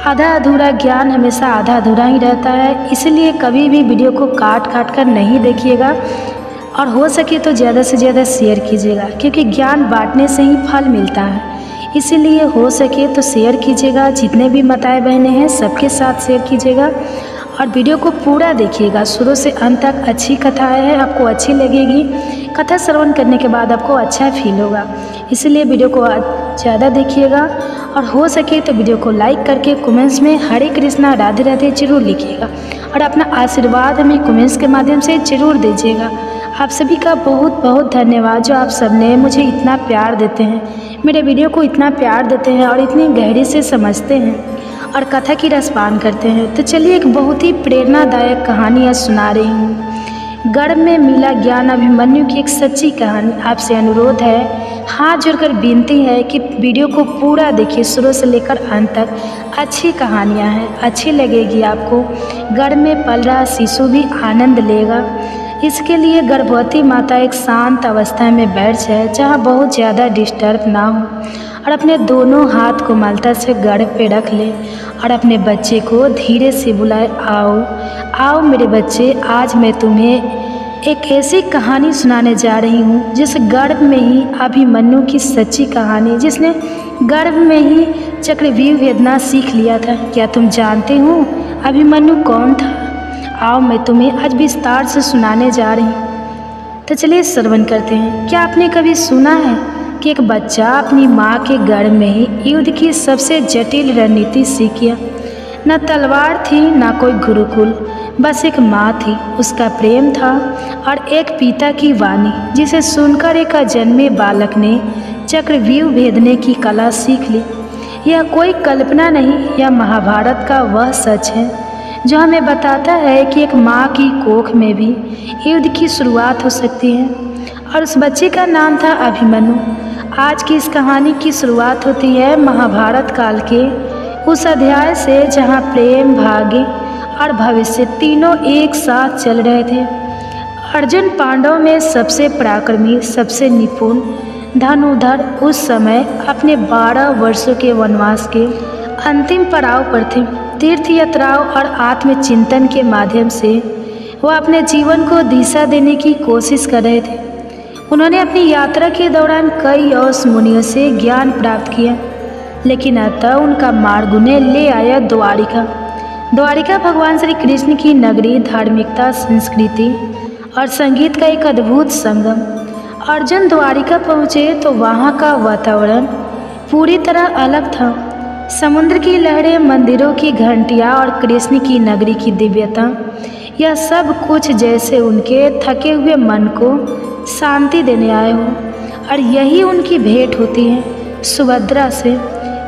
आधा अधूरा ज्ञान हमेशा आधा अधूरा ही रहता है, इसलिए कभी भी वीडियो को काट काट कर नहीं देखिएगा और हो सके तो ज़्यादा से ज़्यादा शेयर कीजिएगा, क्योंकि ज्ञान बांटने से ही फल मिलता है। इसीलिए हो सके तो शेयर कीजिएगा, जितने भी माताएं बहनें हैं सबके साथ शेयर कीजिएगा और वीडियो को पूरा देखिएगा शुरू से अंत तक। अच्छी कथाएं हैं, आपको अच्छी लगेगी। कथा श्रवण करने के बाद आपको अच्छा फील होगा, इसलिए वीडियो को ज़्यादा देखिएगा और हो सके तो वीडियो को लाइक करके कमेंट्स में हरे कृष्णा राधे राधे जरूर लिखिएगा और अपना आशीर्वाद हमें कमेंट्स के माध्यम से ज़रूर दीजिएगा। आप सभी का बहुत बहुत धन्यवाद, जो आप सबने मुझे इतना प्यार देते हैं, मेरे वीडियो को इतना प्यार देते हैं और इतनी गहरी से समझते हैं और कथा की रसपान करते हैं। तो चलिए एक बहुत ही प्रेरणादायक कहानी आज सुना रही हूँ। गर्भ में मिला ज्ञान अभिमन्यु की एक सच्ची कहानी। आपसे अनुरोध है, हाथ जोड़कर विनती है कि वीडियो को पूरा देखिए शुरू से लेकर अंत तक। अच्छी कहानियाँ हैं, अच्छी लगेगी आपको। गर्भ में पल रहा शिशु भी आनंद लेगा। इसके लिए गर्भवती माता एक शांत अवस्था में बैठ जाए, जहाँ बहुत ज़्यादा डिस्टर्ब ना हो, और अपने दोनों हाथ को मलता से गर्भ पे रख ले और अपने बच्चे को धीरे से बुलाए, आओ आओ मेरे बच्चे, आज मैं तुम्हें एक ऐसी कहानी सुनाने जा रही हूँ जिस गर्भ में ही अभिमन्यु की सच्ची कहानी, जिसने गर्भ में ही चक्रव्यूह वेदना सीख लिया था। क्या तुम जानते हो अभिमन्यु कौन था? आओ मैं तुम्हें आज विस्तार से सुनाने जा रही हूँ। तो चलिए श्रवण करते हैं। क्या आपने कभी सुना है कि एक बच्चा अपनी माँ के गर्भ में ही युद्ध की सबसे जटिल रणनीति सीख गया? न तलवार थी, न कोई गुरुकुल, बस एक माँ थी, उसका प्रेम था और एक पिता की वाणी, जिसे सुनकर एक अजन्मे बालक ने चक्रव्यूह भेदने की कला सीख ली। यह कोई कल्पना नहीं, यह महाभारत का वह सच है जो हमें बताता है कि एक माँ की कोख में भी युद्ध की शुरुआत हो सकती है, और उस बच्चे का नाम था अभिमन्यु। आज की इस कहानी की शुरुआत होती है महाभारत काल के उस अध्याय से, जहाँ प्रेम, भाग्य और भविष्य तीनों एक साथ चल रहे थे। अर्जुन पांडव में सबसे पराक्रमी, सबसे निपुण धनुर्धर उस समय अपने 12 वर्षों के वनवास के अंतिम पड़ाव पर थे। तीर्थ यात्राओं और आत्मचिंतन के माध्यम से वह अपने जीवन को दिशा देने की कोशिश कर रहे थे। उन्होंने अपनी यात्रा के दौरान कई यौस मुनियों से ज्ञान प्राप्त किया, लेकिन अतः उनका मार्ग उन्हें ले आया द्वारिका। द्वारिका भगवान श्री कृष्ण की नगरी, धार्मिकता, संस्कृति और संगीत का एक अद्भुत संगम। अर्जुन द्वारिका पहुँचे तो वहाँ का वातावरण पूरी तरह अलग था। समुद्र की लहरें, मंदिरों की घंटियाँ और कृष्ण की नगरी की दिव्यता, यह सब कुछ जैसे उनके थके हुए मन को शांति देने आए हो। और यही उनकी भेंट होती है सुभद्रा से।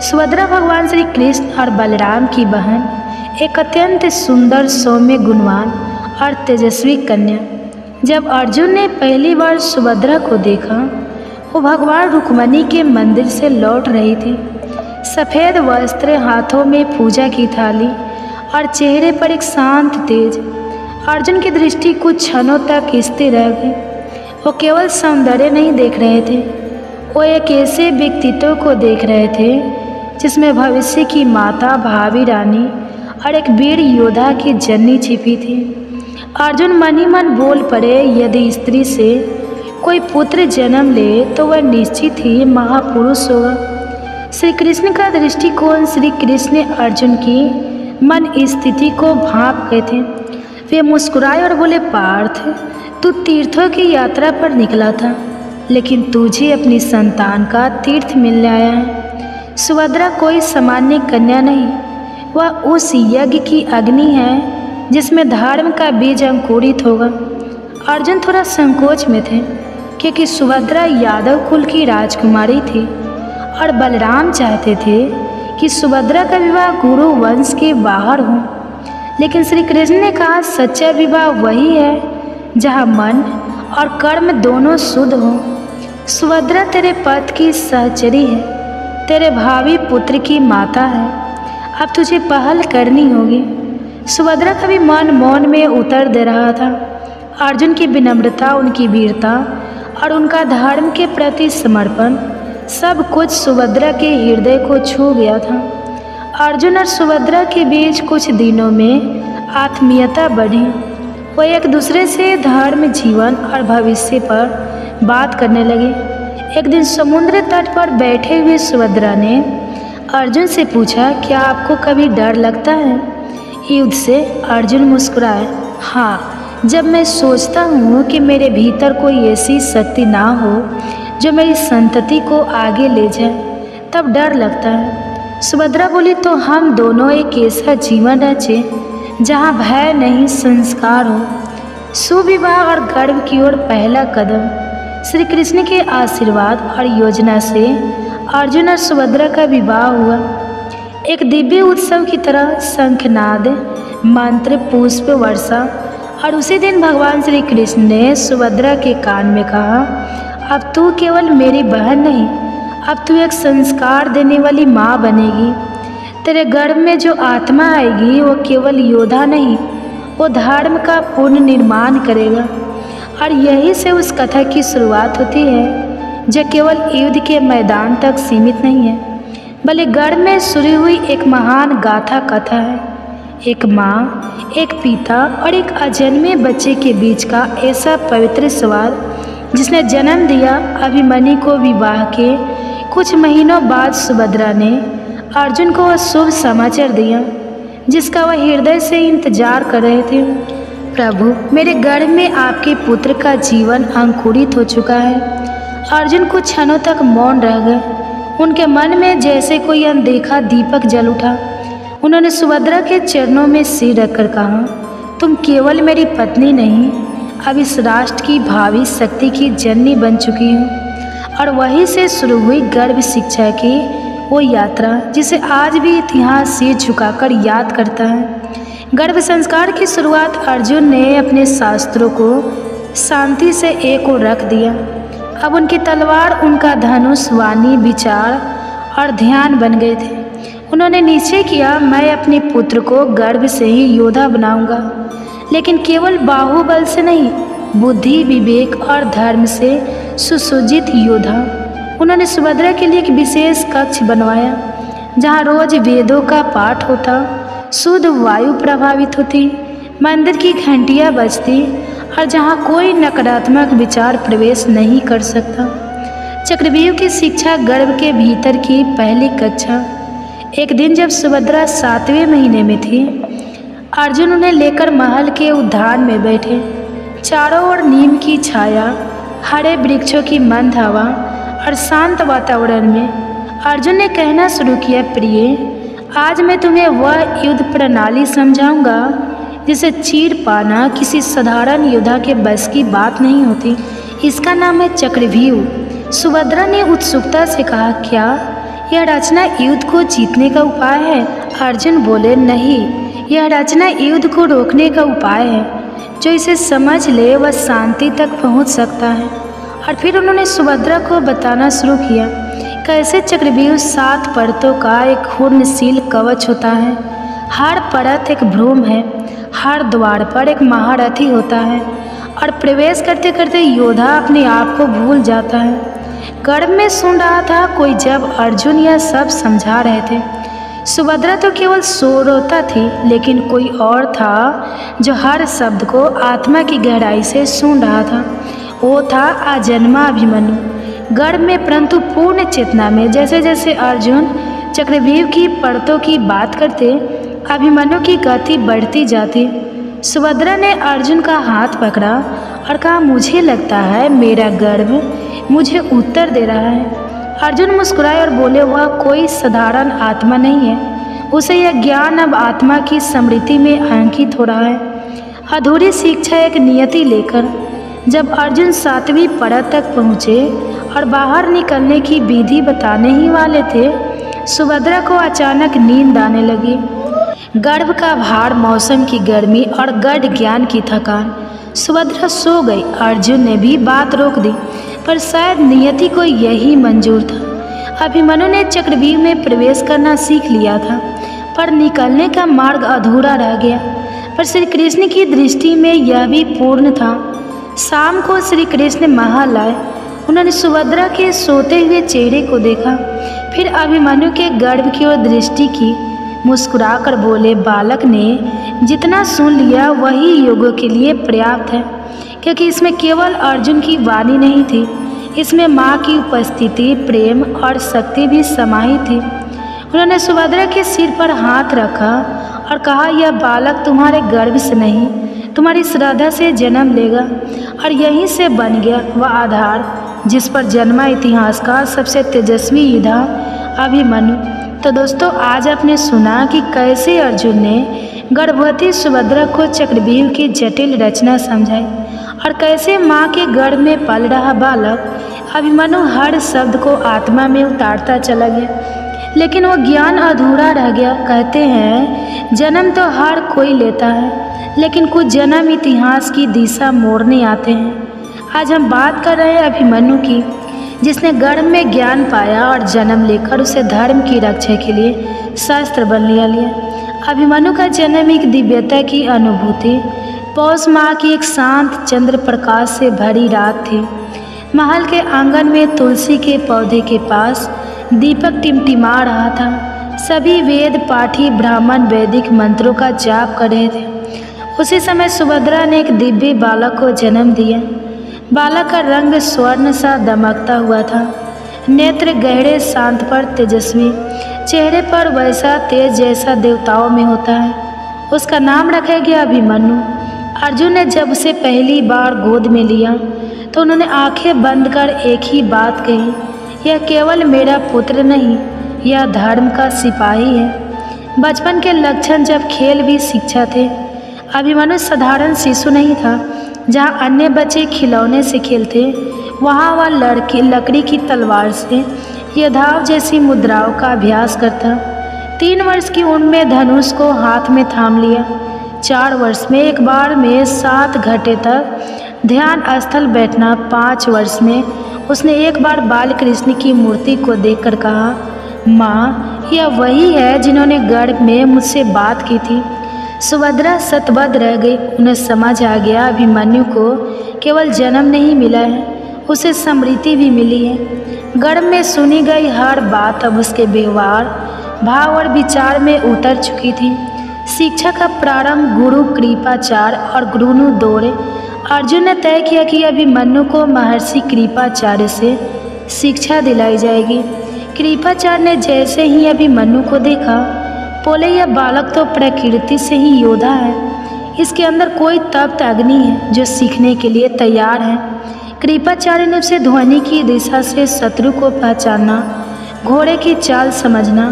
सुभद्रा भगवान श्री कृष्ण और बलराम की बहन, एक अत्यंत सुंदर, सौम्य, गुणवान और तेजस्वी कन्या। जब अर्जुन ने पहली बार सुभद्रा को देखा, वो भगवान रुक्मणी के मंदिर से लौट रही थी। सफ़ेद वस्त्र, हाथों में पूजा की थाली और चेहरे पर एक शांत तेज। अर्जुन की दृष्टि कुछ क्षणों तक स्थिर रह गई। वो केवल सौंदर्य नहीं देख रहे थे, वो एक ऐसे व्यक्तित्व को देख रहे थे जिसमें भविष्य की माता, भावी रानी और एक वीर योद्धा की जननी छिपी थी। अर्जुन मन ही मन बोल पड़े, यदि स्त्री से कोई पुत्र जन्म ले तो वह निश्चित ही महापुरुष होगा। श्री कृष्ण का दृष्टिकोण, श्री कृष्ण ने अर्जुन की मन स्थिति को भांप गए थे। वे मुस्कुराए और बोले, पार्थ, तू तीर्थों की यात्रा पर निकला था, लेकिन तुझे अपनी संतान का तीर्थ मिलने आया है। सुभद्रा कोई सामान्य कन्या नहीं, वह उस यज्ञ की अग्नि है जिसमें धर्म का बीज अंकुरित होगा। अर्जुन थोड़ा संकोच में थे, क्योंकि सुभद्रा यादव कुल की राजकुमारी थी और बलराम चाहते थे कि सुभद्रा का विवाह गुरु वंश के बाहर हो। लेकिन श्री कृष्ण ने कहा, सच्चा विवाह वही है जहाँ मन और कर्म दोनों शुद्ध हों। सुभद्रा तेरे पति की सहचरी है, तेरे भावी पुत्र की माता है, अब तुझे पहल करनी होगी। सुभद्रा का भी मन मौन में उतर दे रहा था। अर्जुन की विनम्रता, उनकी वीरता और उनका धर्म के प्रति समर्पण, सब कुछ सुभद्रा के हृदय को छू गया था। अर्जुन और सुभद्रा के बीच कुछ दिनों में आत्मीयता बढ़ी। वो एक दूसरे से धर्म, जीवन और भविष्य पर बात करने लगे। एक दिन समुद्र तट पर बैठे हुए सुभद्रा ने अर्जुन से पूछा, क्या आपको कभी डर लगता है युद्ध से? अर्जुन मुस्कुराए, हाँ, जब मैं सोचता हूँ कि मेरे भीतर कोई ऐसी शक्ति ना हो जो मेरी संतति को आगे ले जाए, तब डर लगता है। सुभद्रा बोली, तो हम दोनों एक ऐसा जीवन रचे जहाँ भय नहीं, संस्कार हो। सुविवाह और गर्भ की ओर पहला कदम। श्री कृष्ण के आशीर्वाद और योजना से अर्जुन और सुभद्रा का विवाह हुआ। एक दिव्य उत्सव की तरह शंखनाद, मंत्र, पुष्प वर्षा। और उसी दिन भगवान श्री कृष्ण ने सुभद्रा के कान में कहा, अब तू केवल मेरी बहन नहीं, अब तू एक संस्कार देने वाली माँ बनेगी। तेरे गर्भ में जो आत्मा आएगी वो केवल योद्धा नहीं, वो धर्म का पूर्ण निर्माण करेगा। और यही से उस कथा की शुरुआत होती है जो केवल युद्ध के मैदान तक सीमित नहीं है, बल्कि गर्भ में शुरू हुई एक महान गाथा कथा है। एक माँ, एक पिता और एक अजन्मे बच्चे के बीच का ऐसा पवित्र संवाद जिसने जन्म दिया अभिमन्यु को। विवाह के कुछ महीनों बाद सुभद्रा ने अर्जुन को वह शुभ समाचार दिया जिसका वह हृदय से इंतजार कर रहे थे। प्रभु, मेरे गर्भ में आपके पुत्र का जीवन अंकुरित हो चुका है। अर्जुन कुछ क्षणों तक मौन रह गए। उनके मन में जैसे कोई अनदेखा दीपक जल उठा। उन्होंने सुभद्रा के चरणों में सिर रखकर कहा, तुम केवल मेरी पत्नी नहीं, अब इस राष्ट्र की भावी शक्ति की जननी बन चुकी हो। और वहीं से शुरू हुई गर्भ शिक्षा की वो यात्रा जिसे आज भी इतिहास सिर झुकाकर याद करता है। गर्भ संस्कार की शुरुआत अर्जुन ने अपने शास्त्रों को शांति से एक ओर रख दिया। अब उनकी तलवार, उनका धनुष, वाणी, विचार और ध्यान बन गए थे। उन्होंने निश्चय किया, मैं अपने पुत्र को गर्भ से ही योद्धा बनाऊंगा, लेकिन केवल बाहुबल से नहीं, बुद्धि, विवेक और धर्म से सुसज्जित योद्धा। उन्होंने सुभद्रा के लिए एक विशेष कक्ष बनवाया जहाँ रोज वेदों का पाठ होता, शुद्ध वायु प्रभावित होती, मंदिर की घंटियाँ बजती और जहाँ कोई नकारात्मक विचार प्रवेश नहीं कर सकता। चक्रव्यूह की शिक्षा गर्भ के भीतर की पहली कक्षा। एक दिन जब सुभद्रा 7वें महीने में थी, अर्जुन उन्हें लेकर महल के उद्यान में बैठे। चारों ओर नीम की छाया, हरे वृक्षों की मंद हवा और शांत वातावरण में अर्जुन ने कहना शुरू किया, प्रिय, आज मैं तुम्हें वह युद्ध प्रणाली समझाऊंगा जिसे चीर पाना किसी साधारण योद्धा के बस की बात नहीं होती। इसका नाम है चक्रव्यूह। सुभद्रा ने उत्सुकता से कहा, क्या यह रचना युद्ध को जीतने का उपाय है? अर्जुन बोले, नहीं, यह रचना युद्ध को रोकने का उपाय है। जो इसे समझ ले वह शांति तक पहुंच सकता है। और फिर उन्होंने सुभद्रा को बताना शुरू किया कैसे चक्रव्यूह 7 परतों का एक घूर्णनशील कवच होता है। हर परत एक भ्रूण है, हर द्वार पर एक महारथी होता है और प्रवेश करते करते योद्धा अपने आप को भूल जाता है। गर्भ में सुन रहा था कोई जब अर्जुन यह सब समझा रहे थे। सुभद्रा तो केवल श्रोता थी, लेकिन कोई और था जो हर शब्द को आत्मा की गहराई से सुन रहा था। वो था अजन्मा अभिमन्यु। गर्भ में परंतु पूर्ण चेतना में। जैसे जैसे अर्जुन चक्रव्यूह की परतों की बात करते, अभिमन्यु की गति बढ़ती जाती। सुभद्रा ने अर्जुन का हाथ पकड़ा और कहा, मुझे लगता है मेरा गर्भ मुझे उत्तर दे रहा है। अर्जुन मुस्कुराए और बोले, वह कोई साधारण आत्मा नहीं है, उसे यह ज्ञान अब आत्मा की स्मृति में अंकित हो रहा है। अधूरी शिक्षा एक नियति लेकर। जब अर्जुन 7वीं परत तक पहुँचे और बाहर निकलने की विधि बताने ही वाले थे, सुभद्रा को अचानक नींद आने लगी। गर्भ का भार, मौसम की गर्मी और गढ़ ज्ञान की थकान। सुभद्रा सो गई। अर्जुन ने भी बात रोक दी, पर शायद नियति को यही मंजूर था। अभिमन्यु ने चक्रव्यूह में प्रवेश करना सीख लिया था, पर निकलने का मार्ग अधूरा रह गया। पर श्री कृष्ण की दृष्टि में यह भी पूर्ण था। शाम को श्री कृष्ण महल आए। उन्होंने सुभद्रा के सोते हुए चेहरे को देखा, फिर अभिमन्यु के गर्भ की ओर दृष्टि की मुस्कुराकर बोले, बालक ने जितना सुन लिया वही युगों के लिए पर्याप्त है, क्योंकि इसमें केवल अर्जुन की वाणी नहीं थी, इसमें माँ की उपस्थिति, प्रेम और शक्ति भी समाहित थी। उन्होंने सुभद्रा के सिर पर हाथ रखा और कहा, यह बालक तुम्हारे गर्भ से नहीं, तुम्हारी श्रद्धा से जन्म लेगा और यहीं से बन गया वह आधार जिस पर जन्मा इतिहास का सबसे तेजस्वी योद्धा अभिमन्यु। तो दोस्तों, आज आपने सुना कि कैसे अर्जुन ने गर्भवती सुभद्रा को चक्रव्यूह की जटिल रचना समझाई और कैसे माँ के गर्भ में पल रहा बालक अभिमन्यु हर शब्द को आत्मा में उतारता चला गया, लेकिन वो ज्ञान अधूरा रह गया। कहते हैं जन्म तो हर कोई लेता है, लेकिन कुछ जन्म इतिहास की दिशा मोड़ने आते हैं। आज हम बात कर रहे हैं अभिमन्यु की, जिसने गर्भ में ज्ञान पाया और जन्म लेकर उसे धर्म की रक्षा के लिए शस्त्र बन लिया। अभिमन्यु का जन्म एक दिव्यता की अनुभूति पौष माह की एक शांत चंद्र प्रकाश से भरी रात थी। महल के आंगन में तुलसी के पौधे के पास दीपक टिमटिमा रहा था। सभी वेद पाठी ब्राह्मण वैदिक मंत्रों का जाप कर रहे थे। उसी समय सुभद्रा ने एक दिव्य बालक को जन्म दिया। बालक का रंग स्वर्ण सा दमकता हुआ था, नेत्र गहरे शांत पर तेजस्वी, चेहरे पर वैसा तेज जैसा देवताओं में होता है। उसका नाम रखा गया अभिमन्यु। अर्जुन ने जब उसे पहली बार गोद में लिया तो उन्होंने आंखें बंद कर एक ही बात कही, यह केवल मेरा पुत्र नहीं, यह धर्म का सिपाही है। बचपन के लक्षण जब खेल भी शिक्षा थे। अभिमन्यु साधारण शिशु नहीं था। जहाँ अन्य बच्चे खिलौने से खेलते, वहाँ वह लकड़ी की तलवार से योद्धाओं जैसी मुद्राओं का अभ्यास करता। 3 वर्ष की उम्र में धनुष को हाथ में थाम लिया। 4 वर्ष में एक बार में 7 घंटे तक ध्यान स्थल बैठना। 5 वर्ष में उसने एक बार बाल कृष्ण की मूर्ति को देखकर कहा, माँ, यह वही है जिन्होंने गर्भ में मुझसे बात की थी। सुभद्रा सतबद्ध रह गई। उन्हें समझ आ गया अभिमन्यु को केवल जन्म नहीं मिला है, उसे समृद्धि भी मिली है। गर्भ में सुनी गई हर बात अब उसके व्यवहार, भाव और विचार में उतर चुकी थी। शिक्षा का प्रारंभ गुरु कृपाचार्य और गुरुनु दौरे। अर्जुन ने तय किया कि अभिमन्यु को महर्षि कृपाचार्य से शिक्षा दिलाई जाएगी। कृपाचार्य ने जैसे ही अभिमन्यु को देखा बोले, यह बालक तो प्रकृति से ही योद्धा है, इसके अंदर कोई तप्त अग्नि है जो सीखने के लिए तैयार है। कृपाचार्य ने उसे ध्वनि की दिशा से शत्रु को पहचानना, घोड़े की चाल समझना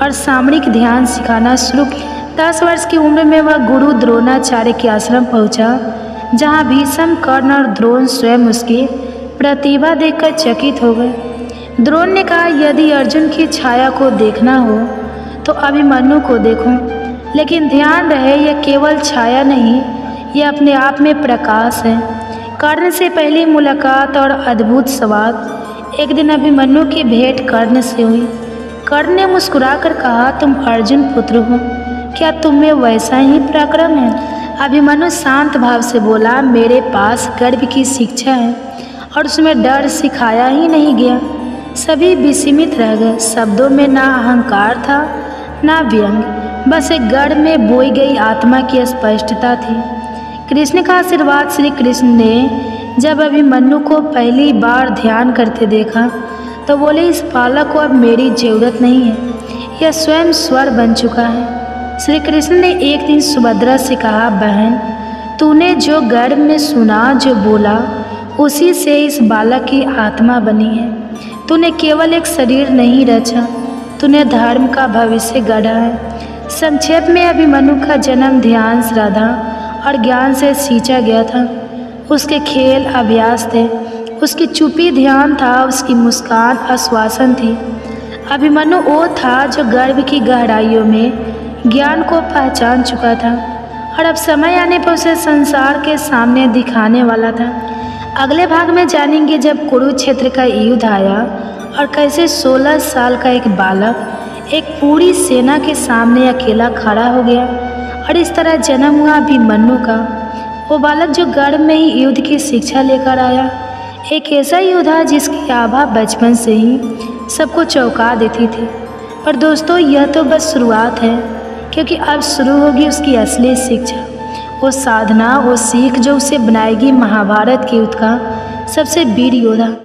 और सामरिक ध्यान सिखाना शुरू किया। 10 वर्ष की उम्र में वह गुरु द्रोणाचार्य के आश्रम पहुंचा, जहां भीष्म, कर्ण और द्रोण स्वयं उसकी प्रतिभा देखकर चकित हो गए। द्रोण ने कहा, यदि अर्जुन की छाया को देखना हो तो अभिमन्यु को देखो, लेकिन ध्यान रहे यह केवल छाया नहीं, यह अपने आप में प्रकाश है। कर्ण से पहली मुलाकात और अद्भुत संवाद। एक दिन अभिमन्यु की भेंट कर्ण से हुई। कर्ण ने मुस्कुराकर कहा, तुम अर्जुन पुत्र हो, क्या तुम में वैसा ही पराक्रम है? अभिमन्यु शांत भाव से बोला, मेरे पास गर्भ की शिक्षा है और उसमें डर सिखाया ही नहीं गया। सभी विस्मित रह गए। शब्दों में ना अहंकार था ना व्यंग, बस एक गर्भ में बोई गई आत्मा की स्पष्टता थी। कृष्ण का आशीर्वाद। श्री कृष्ण ने जब अभिमन्यु को पहली बार ध्यान करते देखा तो बोले, इस बालक को अब मेरी जरूरत नहीं है, यह स्वयं स्वर बन चुका है। श्री कृष्ण ने एक दिन सुभद्रा से कहा, बहन, तूने जो गर्भ में सुना, जो बोला, उसी से इस बालक की आत्मा बनी है। तूने केवल एक शरीर नहीं रचा, तूने धर्म का भविष्य गढ़ा है। संक्षेप में अभिमन्यु का जन्म ध्यान, श्रद्धा और ज्ञान से सींचा गया था। उसके खेल अभ्यास थे, उसकी चुप्पी ध्यान था, उसकी मुस्कान आश्वासन थी। अभिमन्यु वो था जो गर्भ की गहराइयों में ज्ञान को पहचान चुका था और अब समय आने पर उसे संसार के सामने दिखाने वाला था। अगले भाग में जानेंगे जब कुरुक्षेत्र का युद्ध आया और कैसे 16 साल का एक बालक एक पूरी सेना के सामने अकेला खड़ा हो गया और इस तरह जन्म हुआ अभिमन्यु का। वो बालक जो गर्भ में ही युद्ध की शिक्षा लेकर आया, एक ऐसा योद्धा जिसकी आभा बचपन से ही सबको चौंका देती थी। पर दोस्तों यह तो बस शुरुआत है, क्योंकि अब शुरू होगी उसकी असली शिक्षा, वो साधना, वो सीख जो उसे बनाएगी महाभारत के युद्ध का सबसे वीर योद्धा।